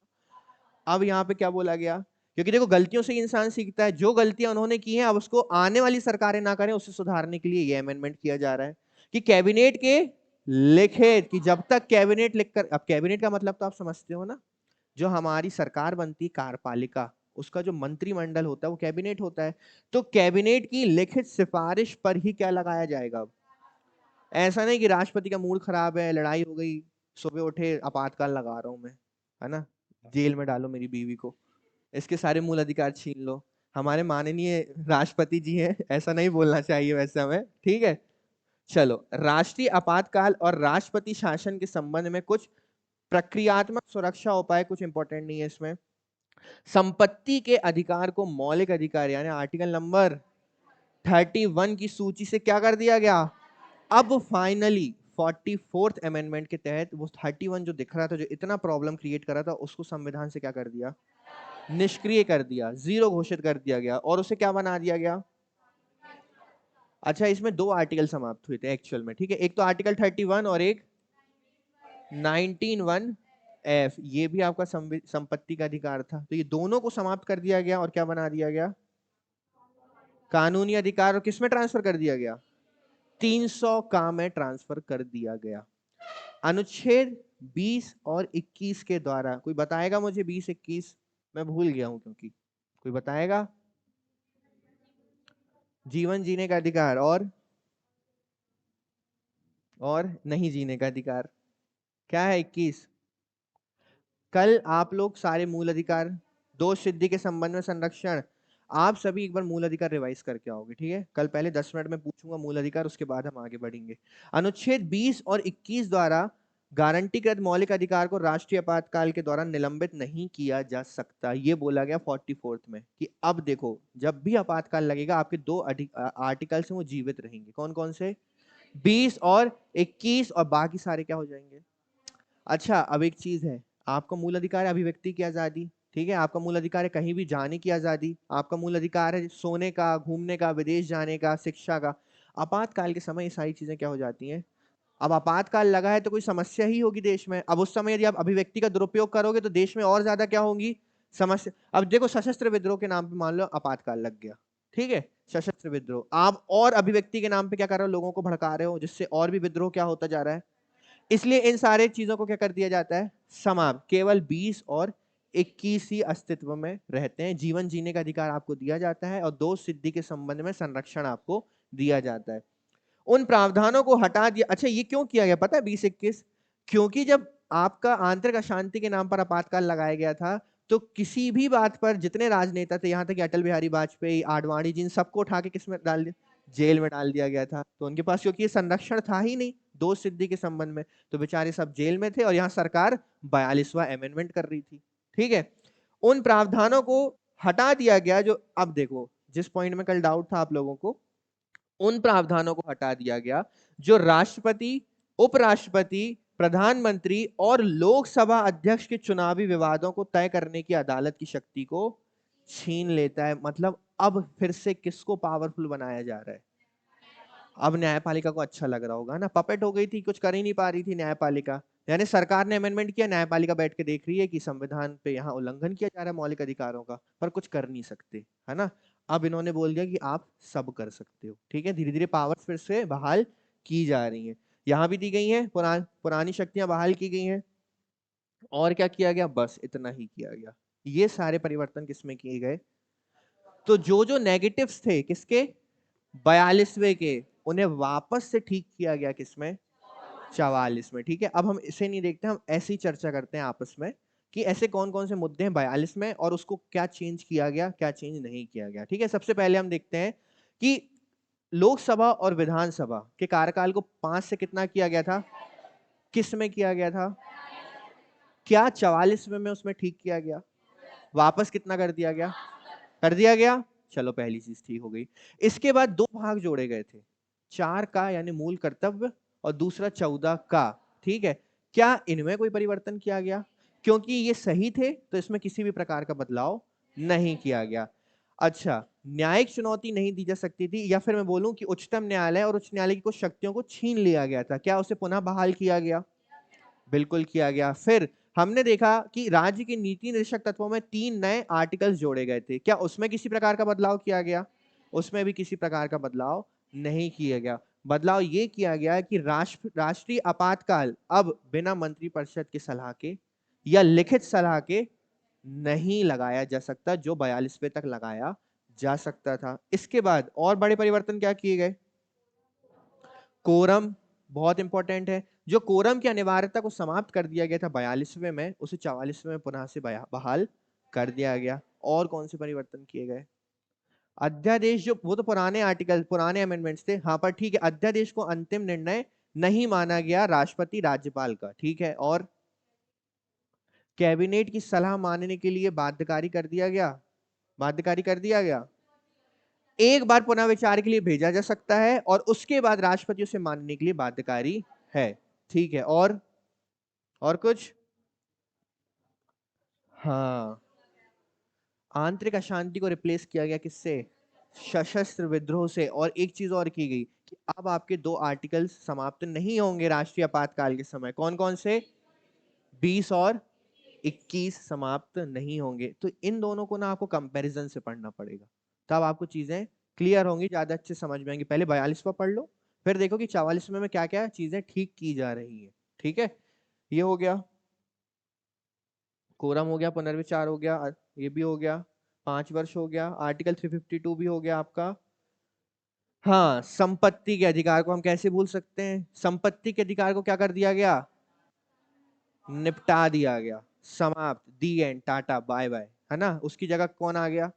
अब यहाँ पे क्या बोला गया? क्योंकि देखो गलतियों से इंसान सीखता है, जो गलतियां उन्होंने की हैं अब उसको आने वाली सरकारें ना करें, उसे सुधारने के लिए ये अमेंडमेंट किया जा रहा है कि कैबिनेट के लिखित, कि जब तक कैबिनेट लिखकर, अब कैबिनेट का मतलब तो आप समझते हो ना, जो हमारी सरकार बनती कार्यपालिका, उसका जो मंत्रिमंडल होता है वो कैबिनेट होता है। तो कैबिनेट की लिखित सिफारिश पर ही क्या लगाया जाएगा? अब ऐसा नहीं कि राष्ट्रपति का मूड खराब है, लड़ाई हो गई, सुबह उठे आपातकाल लगा रहा हूं मैं, है ना, जेल में डालो मेरी बीवी को, इसके सारे मूल अधिकार छीन लो। हमारे माननीय राष्ट्रपति जी हैं, ऐसा नहीं बोलना चाहिए वैसे हमें, ठीक है? चलो, राष्ट्रीय आपातकाल और राष्ट्रपति शासन के संबंध में कुछ प्रक्रियात्मक सुरक्षा उपाय, कुछ इंपॉर्टेंट नहीं है इसमें। संपत्ति के अधिकार को मौलिक अधिकार यानी आर्टिकल नंबर 31 की सूची से क्या कर दिया गया? अब फाइनली 44th अमेंडमेंट के तहत वो 31 जो दिख रहा था, जो इतना प्रॉब्लम क्रिएट कर रहा था, उसको संविधान से क्या कर दिया? निष्क्रिय कर दिया, जीरो घोषित कर दिया गया और उसे क्या बना दिया गया? अच्छा इसमें 2 आर्टिकल समाप्त हुए थे एक्चुअल में, ठीक है? एक तो आर्टिकल 31 और एक 19(1)(f), ये भी आपका संपत्ति का अधिकार था। तो ये दोनों को समाप्त कर दिया गया और क्या बना दिया गया? कानूनी अधिकार। और किसमें ट्रांसफर कर दिया गया? 300 का में ट्रांसफर कर दिया गया। अनुच्छेद 20 और 21 के द्वारा, कोई बताएगा मुझे 20-21? मैं भूल गया हूं क्योंकि, कोई बताएगा? जीवन जीने का अधिकार और नहीं जीने का अधिकार। क्या है 21? कल आप लोग सारे मूल अधिकार, दोष सिद्धि के संबंध में संरक्षण, आप सभी एक बार मूल अधिकार रिवाइज करके आओगे, ठीक है? कल पहले 10 मिनट में पूछूंगा मूल अधिकार, उसके बाद हम आगे बढ़ेंगे। अनुच्छेद 20 और 21 द्वारा गारंटीकृत मौलिक अधिकार को राष्ट्रीय आपातकाल के दौरान निलंबित नहीं किया जा सकता, ये बोला गया 44th में कि अब देखो जब भी आपातकाल लगेगा आपके 2 आर्टिकल से वो जीवित रहेंगे। कौन कौन से? 20 और 21, और बाकी सारे क्या हो जाएंगे? अच्छा अब एक चीज है, आपका मूल अधिकार है अभिव्यक्ति की आजादी, ठीक है? आपका मूल अधिकार है कहीं भी जाने की आजादी, आपका मूल अधिकार है सोने का, घूमने का, विदेश जाने का, शिक्षा का। आपातकाल के समय ये सारी चीजें क्या हो जाती हैं? अब आपातकाल लगा है तो कोई समस्या ही होगी देश में। अब उस समय यदि आप अभिव्यक्ति का दुरुपयोग करोगे तो देश में और ज्यादा क्या होंगी? समस्या। अब देखो सशस्त्र विद्रोह के नाम पे मान लो आपातकाल लग गया, ठीक है? सशस्त्र विद्रोह, आप और अभिव्यक्ति के नाम पे क्या कर रहे हो? लोगों को भड़का रहे हो, जिससे और भी विद्रोह क्या होता जा रहा है। इसलिए इन सारे चीजों को क्या कर दिया जाता है? समाप्त। केवल 20 और 21 ही अस्तित्व में रहते हैं। जीवन जीने का अधिकार आपको दिया जाता है और दोष सिद्धि के संबंध में संरक्षण आपको दिया जाता है। उन प्रावधानों को हटा दिया। अच्छा ये क्यों किया गया पता है 20-21? क्योंकि जब आपका आंतरिक अशांति के नाम पर आपातकाल लगाया गया था तो किसी भी बात पर जितने राजनेता थे, यहाँ तक कि अटल बिहारी वाजपेयी, आडवाणी जी, सबको उठा के किसमें डाल दिया? जेल में डाल दिया गया था। तो उनके पास क्योंकि ये संरक्षण था ही नहीं दोष सिद्धि के संबंध में, तो बेचारे सब जेल में थे और यहाँ सरकार 42वां अमेंडमेंट कर रही थी। ठीक है, उन प्रावधानों को हटा दिया गया जो, अब देखो जिस पॉइंट में कल डाउट था आप लोगों को, उन प्रावधानों को हटा दिया गया जो राष्ट्रपति, उपराष्ट्रपति, प्रधानमंत्री और लोकसभा अध्यक्ष के चुनावी विवादों को तय करने की अदालत की शक्ति को छीन लेता है। मतलब अब फिर से किसको पावरफुल बनाया जा रहा है? अब न्यायपालिका को अच्छा लग रहा होगा ना, पपेट हो गई थी, कुछ कर ही नहीं पा रही थी न्यायपालिका, यानी सरकार ने अमेंडमेंट किया, न्यायपालिका बैठ के देख रही है कि संविधान पे यहाँ उल्लंघन किया जा रहा है मौलिक अधिकारों का, पर कुछ कर नहीं सकते, है ना। अब इन्होंने बोल दिया कि आप सब कर सकते हो। ठीक है, धीरे धीरे पावर फिर से बहाल की जा रही है, यहाँ भी दी गई है, पुरानी शक्तियां बहाल की गई हैं। और क्या किया गया? बस इतना ही किया गया। ये सारे परिवर्तन किसमें किए गए? तो जो जो नेगेटिव्स थे किसके? 42वें के, उन्हें वापस से ठीक किया गया किसमें? 44 में। ठीक है, अब हम इसे नहीं देखते, हम ऐसी चर्चा करते हैं आपस में कि ऐसे कौन कौन से मुद्दे हैं 42 में और उसको क्या चेंज किया गया, क्या चेंज नहीं किया गया। ठीक है, सबसे पहले हम देखते हैं कि लोकसभा और विधानसभा के कार्यकाल को 5 से कितना किया गया था? किस में किया गया था? क्या 44वें में उसमें ठीक किया गया? वापस कितना कर दिया गया? कर दिया गया। चलो पहली चीज ठीक हो गई। इसके बाद दो भाग जोड़े गए थे, 4 का यानी मूल कर्तव्य और दूसरा 14 का। ठीक है, क्या इनमें कोई परिवर्तन किया गया? क्योंकि ये सही थे तो इसमें किसी भी प्रकार का बदलाव नहीं किया गया। अच्छा, न्यायिक चुनौती नहीं दी जा सकती थी, या फिर मैं बोलूं कि उच्चतम न्यायालय और उच्च न्यायालय की कुछ शक्तियों को छीन लिया गया था, क्या उसे पुनः बहाल किया गया? बिल्कुल किया गया। फिर हमने देखा कि राज्य की नीति निर्देशक तत्वों में 3 नए आर्टिकल्स जोड़े गए थे, क्या उसमें किसी प्रकार का बदलाव किया गया? उसमें भी किसी प्रकार का बदलाव नहीं किया गया। बदलाव ये किया गया कि राष्ट्रीय आपातकाल अब बिना मंत्रिपरिषद की सलाह के या लिखित सलाह के नहीं लगाया जा सकता, जो 42वें तक लगाया जा सकता था। इसके बाद और बड़े परिवर्तन क्या किए गए? कोरम बहुत इंपॉर्टेंट है। जो कोरम की अनिवार्यता को समाप्त कर दिया गया था 42वें में, उसे 44वें में पुनः से बहाल कर दिया गया। और कौन से परिवर्तन किए गए? अध्यादेश, जो वो तो पुराने आर्टिकल, पुराने अमेंडमेंट्स थे, हाँ, पर ठीक है, अध्यादेश को अंतिम निर्णय नहीं माना गया राष्ट्रपति राज्यपाल का। ठीक है, और कैबिनेट की सलाह मानने के लिए बाध्यकारी कर दिया गया, बाध्यकारी कर दिया गया। एक बार पुनः विचार के लिए भेजा जा सकता है और उसके बाद राष्ट्रपति उसे मानने के लिए बाध्यकारी है। ठीक है, और कुछ? हाँ, आंतरिक अशांति को रिप्लेस किया गया किससे? सशस्त्र विद्रोह से। और एक चीज और की गई कि अब आपके 2 आर्टिकल्स समाप्त नहीं होंगे राष्ट्रीय आपातकाल के समय। कौन कौन से? 20 और 21 समाप्त नहीं होंगे। तो इन दोनों को ना आपको कंपैरिजन से पढ़ना पड़ेगा, तब आपको चीजें क्लियर होंगी, ज्यादा अच्छे समझ में आएंगी। पहले 42वां पढ़ लो, फिर देखो कि 44वें में क्या क्या चीजें ठीक की जा रही है। ठीक है, ये हो गया, कोरम हो गया, पुनर्विचार हो गया, ये भी हो गया, 5 वर्ष हो गया, आर्टिकल 352 भी हो गया आपका। हाँ, संपत्ति के अधिकार को हम कैसे भूल सकते हैं? संपत्ति के अधिकार को क्या कर दिया गया? निपटा दिया गया, समाप्त, दी एंड, टाटा बाय बाय, है ना। उसकी जगह कौन आ गया?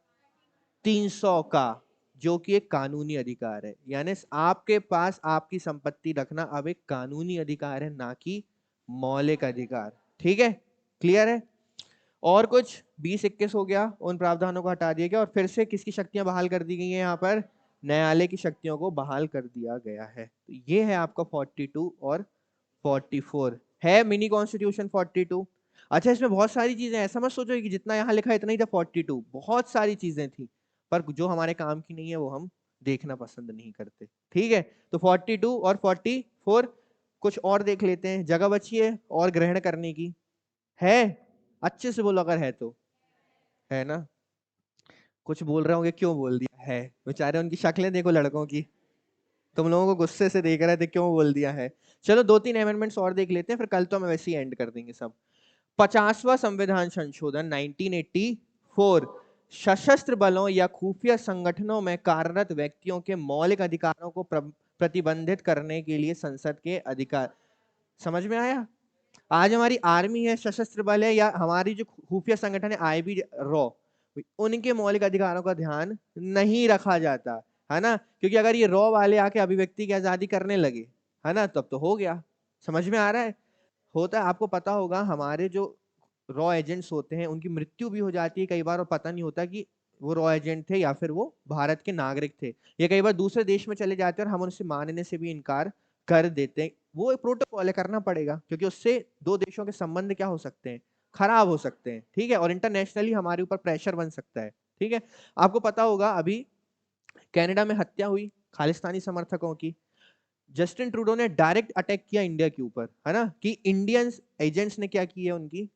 300 का, जो कि एक कानूनी अधिकार है, यानी आपके पास आपकी संपत्ति रखना अब एक कानूनी अधिकार है, ना कि मौलिक अधिकार। ठीक है, क्लियर है। और कुछ? 20-21 हो गया, उन प्रावधानों को हटा दिया गया और फिर से किसकी शक्तियां बहाल कर दी गई हैं? यहाँ पर न्यायालय की शक्तियों को बहाल कर दिया गया है। तो ये है आपका 42 और 44 है मिनी कॉन्स्टिट्यूशन 42। अच्छा, इसमें बहुत सारी चीजें, ऐसा मत सोचो कि जितना यहाँ लिखा है इतना ही था। 42 बहुत सारी चीजें थी, पर जो हमारे काम की नहीं है वो हम देखना पसंद नहीं करते। ठीक है, तो 42 और 44 कुछ और देख लेते हैं, जगह बची है और ग्रहण करने की है? अच्छे से बोलो अगर है तो, है ना। कुछ बोल रहे होंगे क्यों बोल दिया है, बेचारे उनकी शक्लें देखो लड़कों की, तुम लोगों को गुस्से से देख रहे थे क्यों बोल दिया है। चलो 2-3 अमेंडमेंट्स और देख लेते हैं, फिर कल तो हम वैसे ही एंड कर देंगे सब। 50वां संविधान संशोधन 1984 सशस्त्र बलों या खुफिया संगठनों में कार्यरत व्यक्तियों के मौलिक अधिकारों को प्रतिबंधित करने के लिए संसद के अधिकार। समझ में आया? आज हमारी आर्मी है, सशस्त्र बल है, या हमारी जो खुफिया संगठन है आईबी रॉ, उनके मौलिक अधिकारों का ध्यान नहीं रखा जाता है ना। क्योंकि अगर ये रॉ वाले आके अभिव्यक्ति की आजादी करने लगे है ना, तब तो हो गया। समझ में आ रहा है? होता है, आपको पता होगा हमारे जो रॉ एजेंट्स होते हैं उनकी मृत्यु भी हो जाती है कई बार, और पता नहीं होता कि वो रॉ एजेंट थे या फिर वो भारत के नागरिक थे। ये कई बार दूसरे देश में चले जाते हैं और हम उनसे मानने से भी इनकार कर देते हैं। वो एक प्रोटोकॉल है, करना पड़ेगा, क्योंकि उससे दो देशों के संबंध क्या हो सकते हैं, खराब हो सकते हैं। ठीक है, और इंटरनेशनली हमारे ऊपर प्रेशर बन सकता है। ठीक है, आपको पता होगा अभी कनाडा में हत्या हुई खालिस्तानी समर्थकों की। जस्टिन ट्रूडो ने डायरेक्ट अटैक किया इंडिया के ऊपर, है ना, कि इंडियन एजेंट्स ने क्या की है, उनकी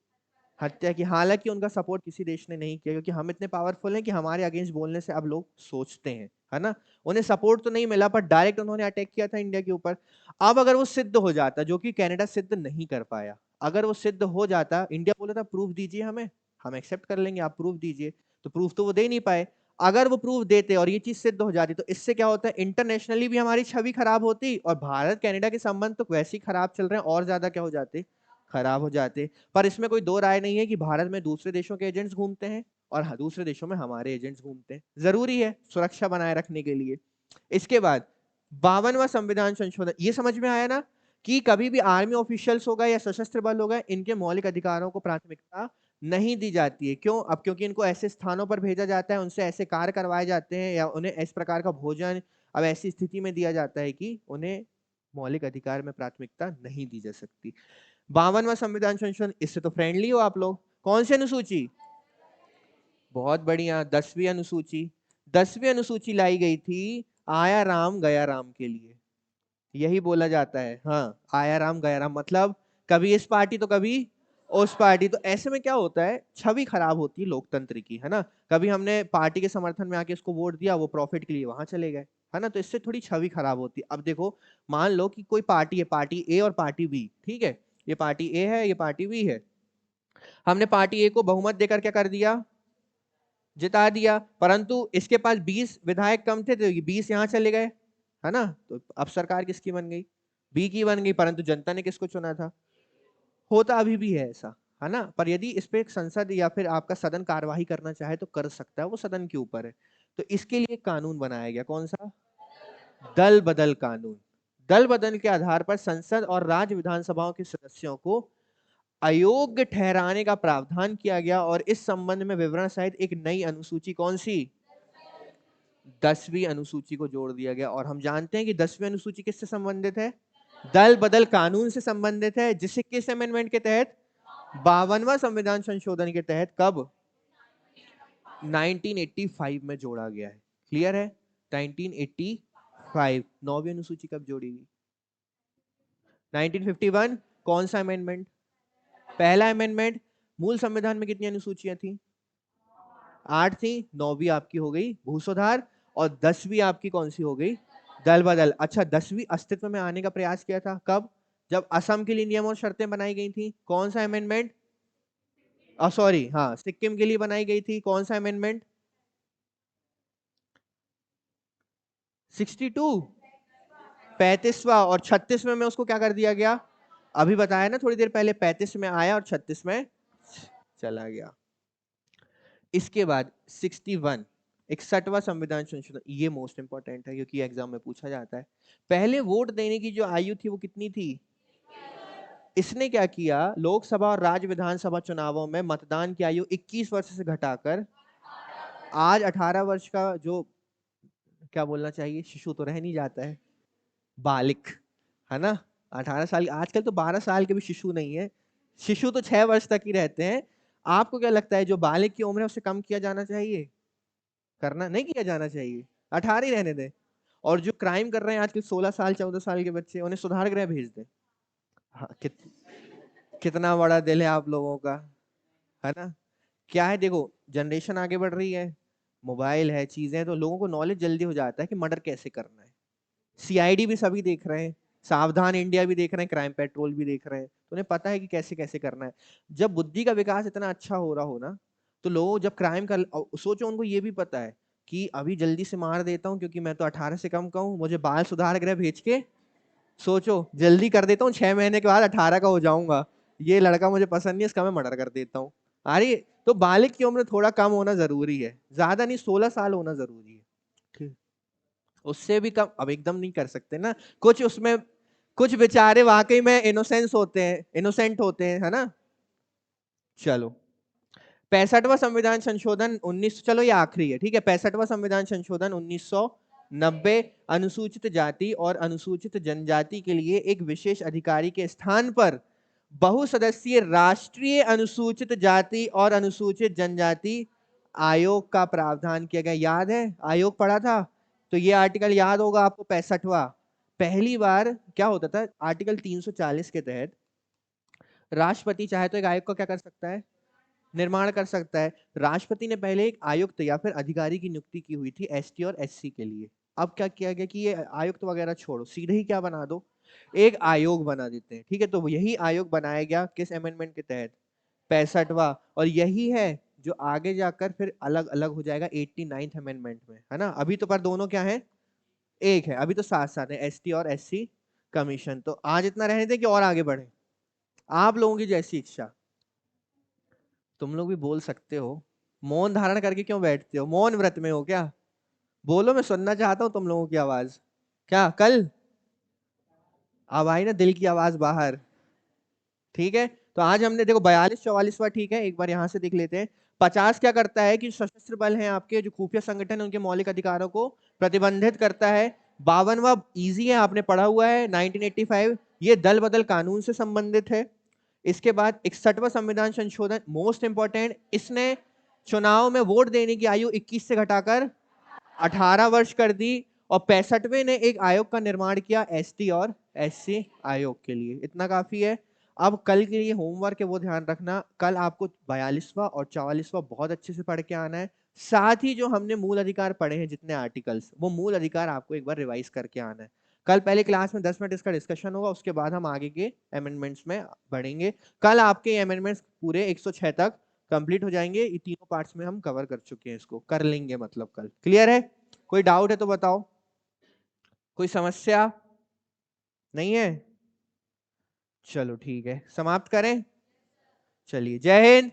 हत्या की। हालांकि उनका सपोर्ट किसी देश ने नहीं किया, क्योंकि हम इतने पावरफुल हैं कि हमारे अगेंस्ट बोलने से अब लोग सोचते हैं, है ना। उन्हें सपोर्ट तो नहीं मिला, पर डायरेक्ट उन्होंने अटैक किया था इंडिया के ऊपर। अब अगर वो सिद्ध हो जाता, जो कि कनाडा सिद्ध नहीं कर पाया, अगर वो सिद्ध हो जाता, इंडिया बोला था प्रूफ दीजिए हमें, हम एक्सेप्ट कर लेंगे, आप प्रूफ दीजिए। तो प्रूफ तो वो दे नहीं पाए। अगर वो प्रूफ देते और ये चीज सिद्ध हो जाती, तो इससे क्या होता है, इंटरनेशनली भी हमारी छवि खराब होती, और भारत कनाडा के संबंध तो वैसे ही खराब चल रहे हैं, और ज्यादा क्या हो जाते, खराब हो जाते। पर इसमें कोई दो राय नहीं है कि भारत में दूसरे देशों के एजेंट्स घूमते हैं और दूसरे देशों में हमारे एजेंट्स घूमते हैं, जरूरी है सुरक्षा बनाए रखने के लिए। इसके बाद 52वां संविधान संशोधन, ये समझ में आया ना, कि कभी भी आर्मी ऑफिशियल्स होगा या सशस्त्र बल होगा, इनके मौलिक अधिकारों को प्राथमिकता नहीं दी जाती है। क्यों? अब क्योंकि इनको ऐसे स्थानों पर भेजा जाता है, उनसे ऐसे कार्य करवाए जाते हैं, या उन्हें इस प्रकार का भोजन अब ऐसी स्थिति में दिया जाता है कि उन्हें मौलिक अधिकार में प्राथमिकता नहीं दी जा सकती। 52वां संविधान संशोधन, इससे तो फ्रेंडली हो आप लोग। कौन सी अनुसूची? बहुत बढ़िया, 10वीं अनुसूची। 10वीं अनुसूची लाई गई थी आया राम गया राम के लिए, यही बोला जाता है। हाँ, आया राम गया राम, मतलब कभी इस पार्टी तो कभी उस पार्टी। तो ऐसे में क्या होता है, छवि खराब होती है लोकतंत्र की, है ना। कभी हमने पार्टी के समर्थन में आके इसको वोट दिया, वो प्रॉफिट के लिए वहां चले गए, है ना, तो इससे थोड़ी छवि खराब होती है। अब देखो, मान लो कि कोई पार्टी है, पार्टी ए और पार्टी बी, ठीक है, ये पार्टी ए है, ये पार्टी बी है। हमने पार्टी ए को बहुमत देकर क्या कर दिया, जिता दिया, परंतु इसके पास 20 विधायक कम थे, तो 20 यहाँ चले गए, है ना। तो अब सरकार किसकी बन गई, बी की बन गई, परंतु जनता ने किसको चुना था। होता अभी भी है ऐसा, है ना। पर यदि इस पे एक संसद या फिर आपका सदन कार्यवाही करना चाहे तो कर सकता है, वो सदन के ऊपर है। तो इसके लिए एक कानून बनाया गया, कौन सा, दल बदल कानून। दल बदल के आधार पर संसद और राज्य विधानसभाओं के सदस्यों को अयोग्य ठहराने का प्रावधान किया गया, और इस संबंध में विवरण सहित एक नई अनुसूची, कौन सी, 10वीं अनुसूची को जोड़ दिया गया। और हम जानते हैं कि 10वीं अनुसूची किससे संबंधित है, दल बदल कानून से संबंधित है, जिसे किस अमेंडमेंट के तहत, 52वां संविधान संशोधन के तहत, कब, 1985 में जोड़ा गया है। क्लियर है? 1985। 9वीं अनुसूची कब जोड़ी गई, 1951। कौन सा अमेंडमेंट, पहला अमेंडमेंट। मूल संविधान में कितनी अनुसूचियां थी, 8 थी। 9वीं आपकी हो गई भू सुधार, और 10वीं आपकी कौन सी हो गई, दल बदल। अच्छा, 10वीं अस्तित्व में आने का प्रयास किया था कब, जब असम के लिए नियम और शर्तें बनाई गई थी। कौन सा अमेंडमेंट, सॉरी, हाँ, सिक्किम के लिए बनाई गई थी। कौन सा अमेंडमेंट, 62, 35वां। और 36वें में उसको क्या कर दिया गया, अभी बताया ना थोड़ी देर पहले, 35 में आया और 36 में चला गया। इसके बाद 61, 61वां संविधान संशोधन, ये मोस्ट इंपॉर्टेंट है क्योंकि एग्जाम में पूछा जाता है। पहले वोट देने की जो आयु थी वो कितनी थी, इसने क्या किया, लोकसभा और राज्य विधानसभा चुनावों में मतदान की आयु 21 वर्ष से घटाकर आज 18 वर्ष का, जो क्या बोलना चाहिए, शिशु तो रह नहीं जाता है, बालिक, है ना। 18 साल, आजकल तो 12 साल के भी शिशु नहीं है, शिशु तो 6 वर्ष तक ही रहते हैं। आपको क्या लगता है, जो बालिक की उम्र है उसे कम किया जाना चाहिए, करना नहीं किया जाना चाहिए, 18 ही रहने दें। और जो क्राइम कर रहे हैं आजकल 16 साल 14 साल के बच्चे, उन्हें सुधार गृह भेज दें। हाँ, कितना बड़ा दिल है आप लोगों का, है ना। क्या है, देखो जनरेशन आगे बढ़ रही है, मोबाइल है, चीजें, तो लोगों को नॉलेज जल्दी हो जाता है कि मर्डर कैसे करना है। सीआईडी भी सभी देख रहे हैं, सावधान इंडिया भी देख रहे हैं, क्राइम पेट्रोल भी देख रहे हैं, तो उन्हें पता है कि कैसे कैसे करना है। जब बुद्धि का विकास इतना अच्छा हो रहा हो ना, तो लोग जब क्राइम कर, सोचो उनको ये भी पता है कि अभी जल्दी से मार देता हूँ क्योंकि मैं तो 18 से कम का हूँ, मुझे बाल सुधार गृह भेज के, सोचो जल्दी कर देता हूँ, 6 महीने के बाद 18 का हो जाऊंगा, ये लड़का मुझे पसंद नहीं, इसका मैं मर्डर कर देता हूँ। अरे तो बालिग की उम्र थोड़ा कम होना जरूरी है, ज्यादा नहीं, 16 साल होना जरूरी है। ठीक, उससे भी कम अब एकदम नहीं कर सकते ना, कुछ उसमें कुछ बेचारे वाकई में इनोसेंस होते हैं, इनोसेंट होते हैं, है ना। चलो 65वां संविधान संशोधन 19, चलो ये आखिरी है, ठीक है। 65वां संविधान संशोधन 1990 अनुसूचित जाति और अनुसूचित जनजाति के लिए एक विशेष अधिकारी के स्थान पर बहुसदस्यीय राष्ट्रीय अनुसूचित जाति और अनुसूचित जनजाति आयोग का प्रावधान किया गया। याद है, आयोग पढ़ा था, तो ये आर्टिकल याद होगा आपको, 65वां। पहली बार क्या होता था, आर्टिकल 340 के तहत राष्ट्रपति चाहे तो एक आयोग का क्या कर सकता है, निर्माण कर सकता है। राष्ट्रपति ने पहले एक आयुक्त या फिर अधिकारी की नियुक्ति की हुई थी एसटी और एससी के लिए। अब क्या किया गया कि ये आयुक्त वगैरह छोड़ो, सीधे ही क्या बना दो, एक आयोग बना देते हैं, ठीक है। तो यही आयोग बनाया गया किस अमेंडमेंट के तहत, 65वां। और यही है जो आगे जाकर फिर अलग अलग हो जाएगा 89th अमेंडमेंट में, है ना। अभी तो पर दोनों क्या है, एक है, अभी तो साथ साथ है, एसटी और एससी कमीशन। तो आज इतना रहने दें कि और आगे बढ़े, आप लोगों की जैसी इच्छा। तुम लोग भी बोल सकते हो, मौन धारण करके क्यों बैठते हो, मौन व्रत में हो क्या, बोलो, मैं सुनना चाहता हूं तुम लोगों की आवाज। क्या कल अब आई ना दिल की आवाज बाहर, ठीक है। तो आज हमने देखो 42-44वां, ठीक है, एक बार यहां से देख लेते हैं। 50 क्या करता है कि सशस्त्र बल हैं आपके, जो खुफिया संगठन है, उनके मौलिक अधिकारों को प्रतिबंधित करता है। 52वां इजी है, आपने पढ़ा हुआ है, 1985, ये दल बदल कानून से संबंधित है। इसके बाद 61वां संविधान संशोधन मोस्ट इंपॉर्टेंट, इसने चुनाव में वोट देने की आयु 21 से घटाकर 18 वर्ष कर दी। और 65वें ने एक आयोग का निर्माण किया एसटी और एससी आयोग के लिए। इतना काफी है। अब कल के लिए होमवर्क है वो ध्यान रखना, कल आपको 42वां और 44वां बहुत अच्छे से पढ़ के आना है। साथ ही जो हमने मूल अधिकार पढ़े हैं जितने आर्टिकल्स, वो मूल अधिकार आपको एक बार रिवाइज करके आना है। कल पहले क्लास में 10 मिनट इसका डिस्कशन होगा, उसके बाद हम आगे के अमेंडमेंट्स में बढ़ेंगे। कल आपके अमेंडमेंट्स पूरे 106 तक कंप्लीट हो जाएंगे, ये तीनों पार्ट्स में हम कवर कर चुके हैं, इसको कर लेंगे मतलब कल। क्लियर है, कोई डाउट है तो बताओ, कोई समस्या नहीं है। चलो ठीक है, समाप्त करें, चलिए, जय हिंद।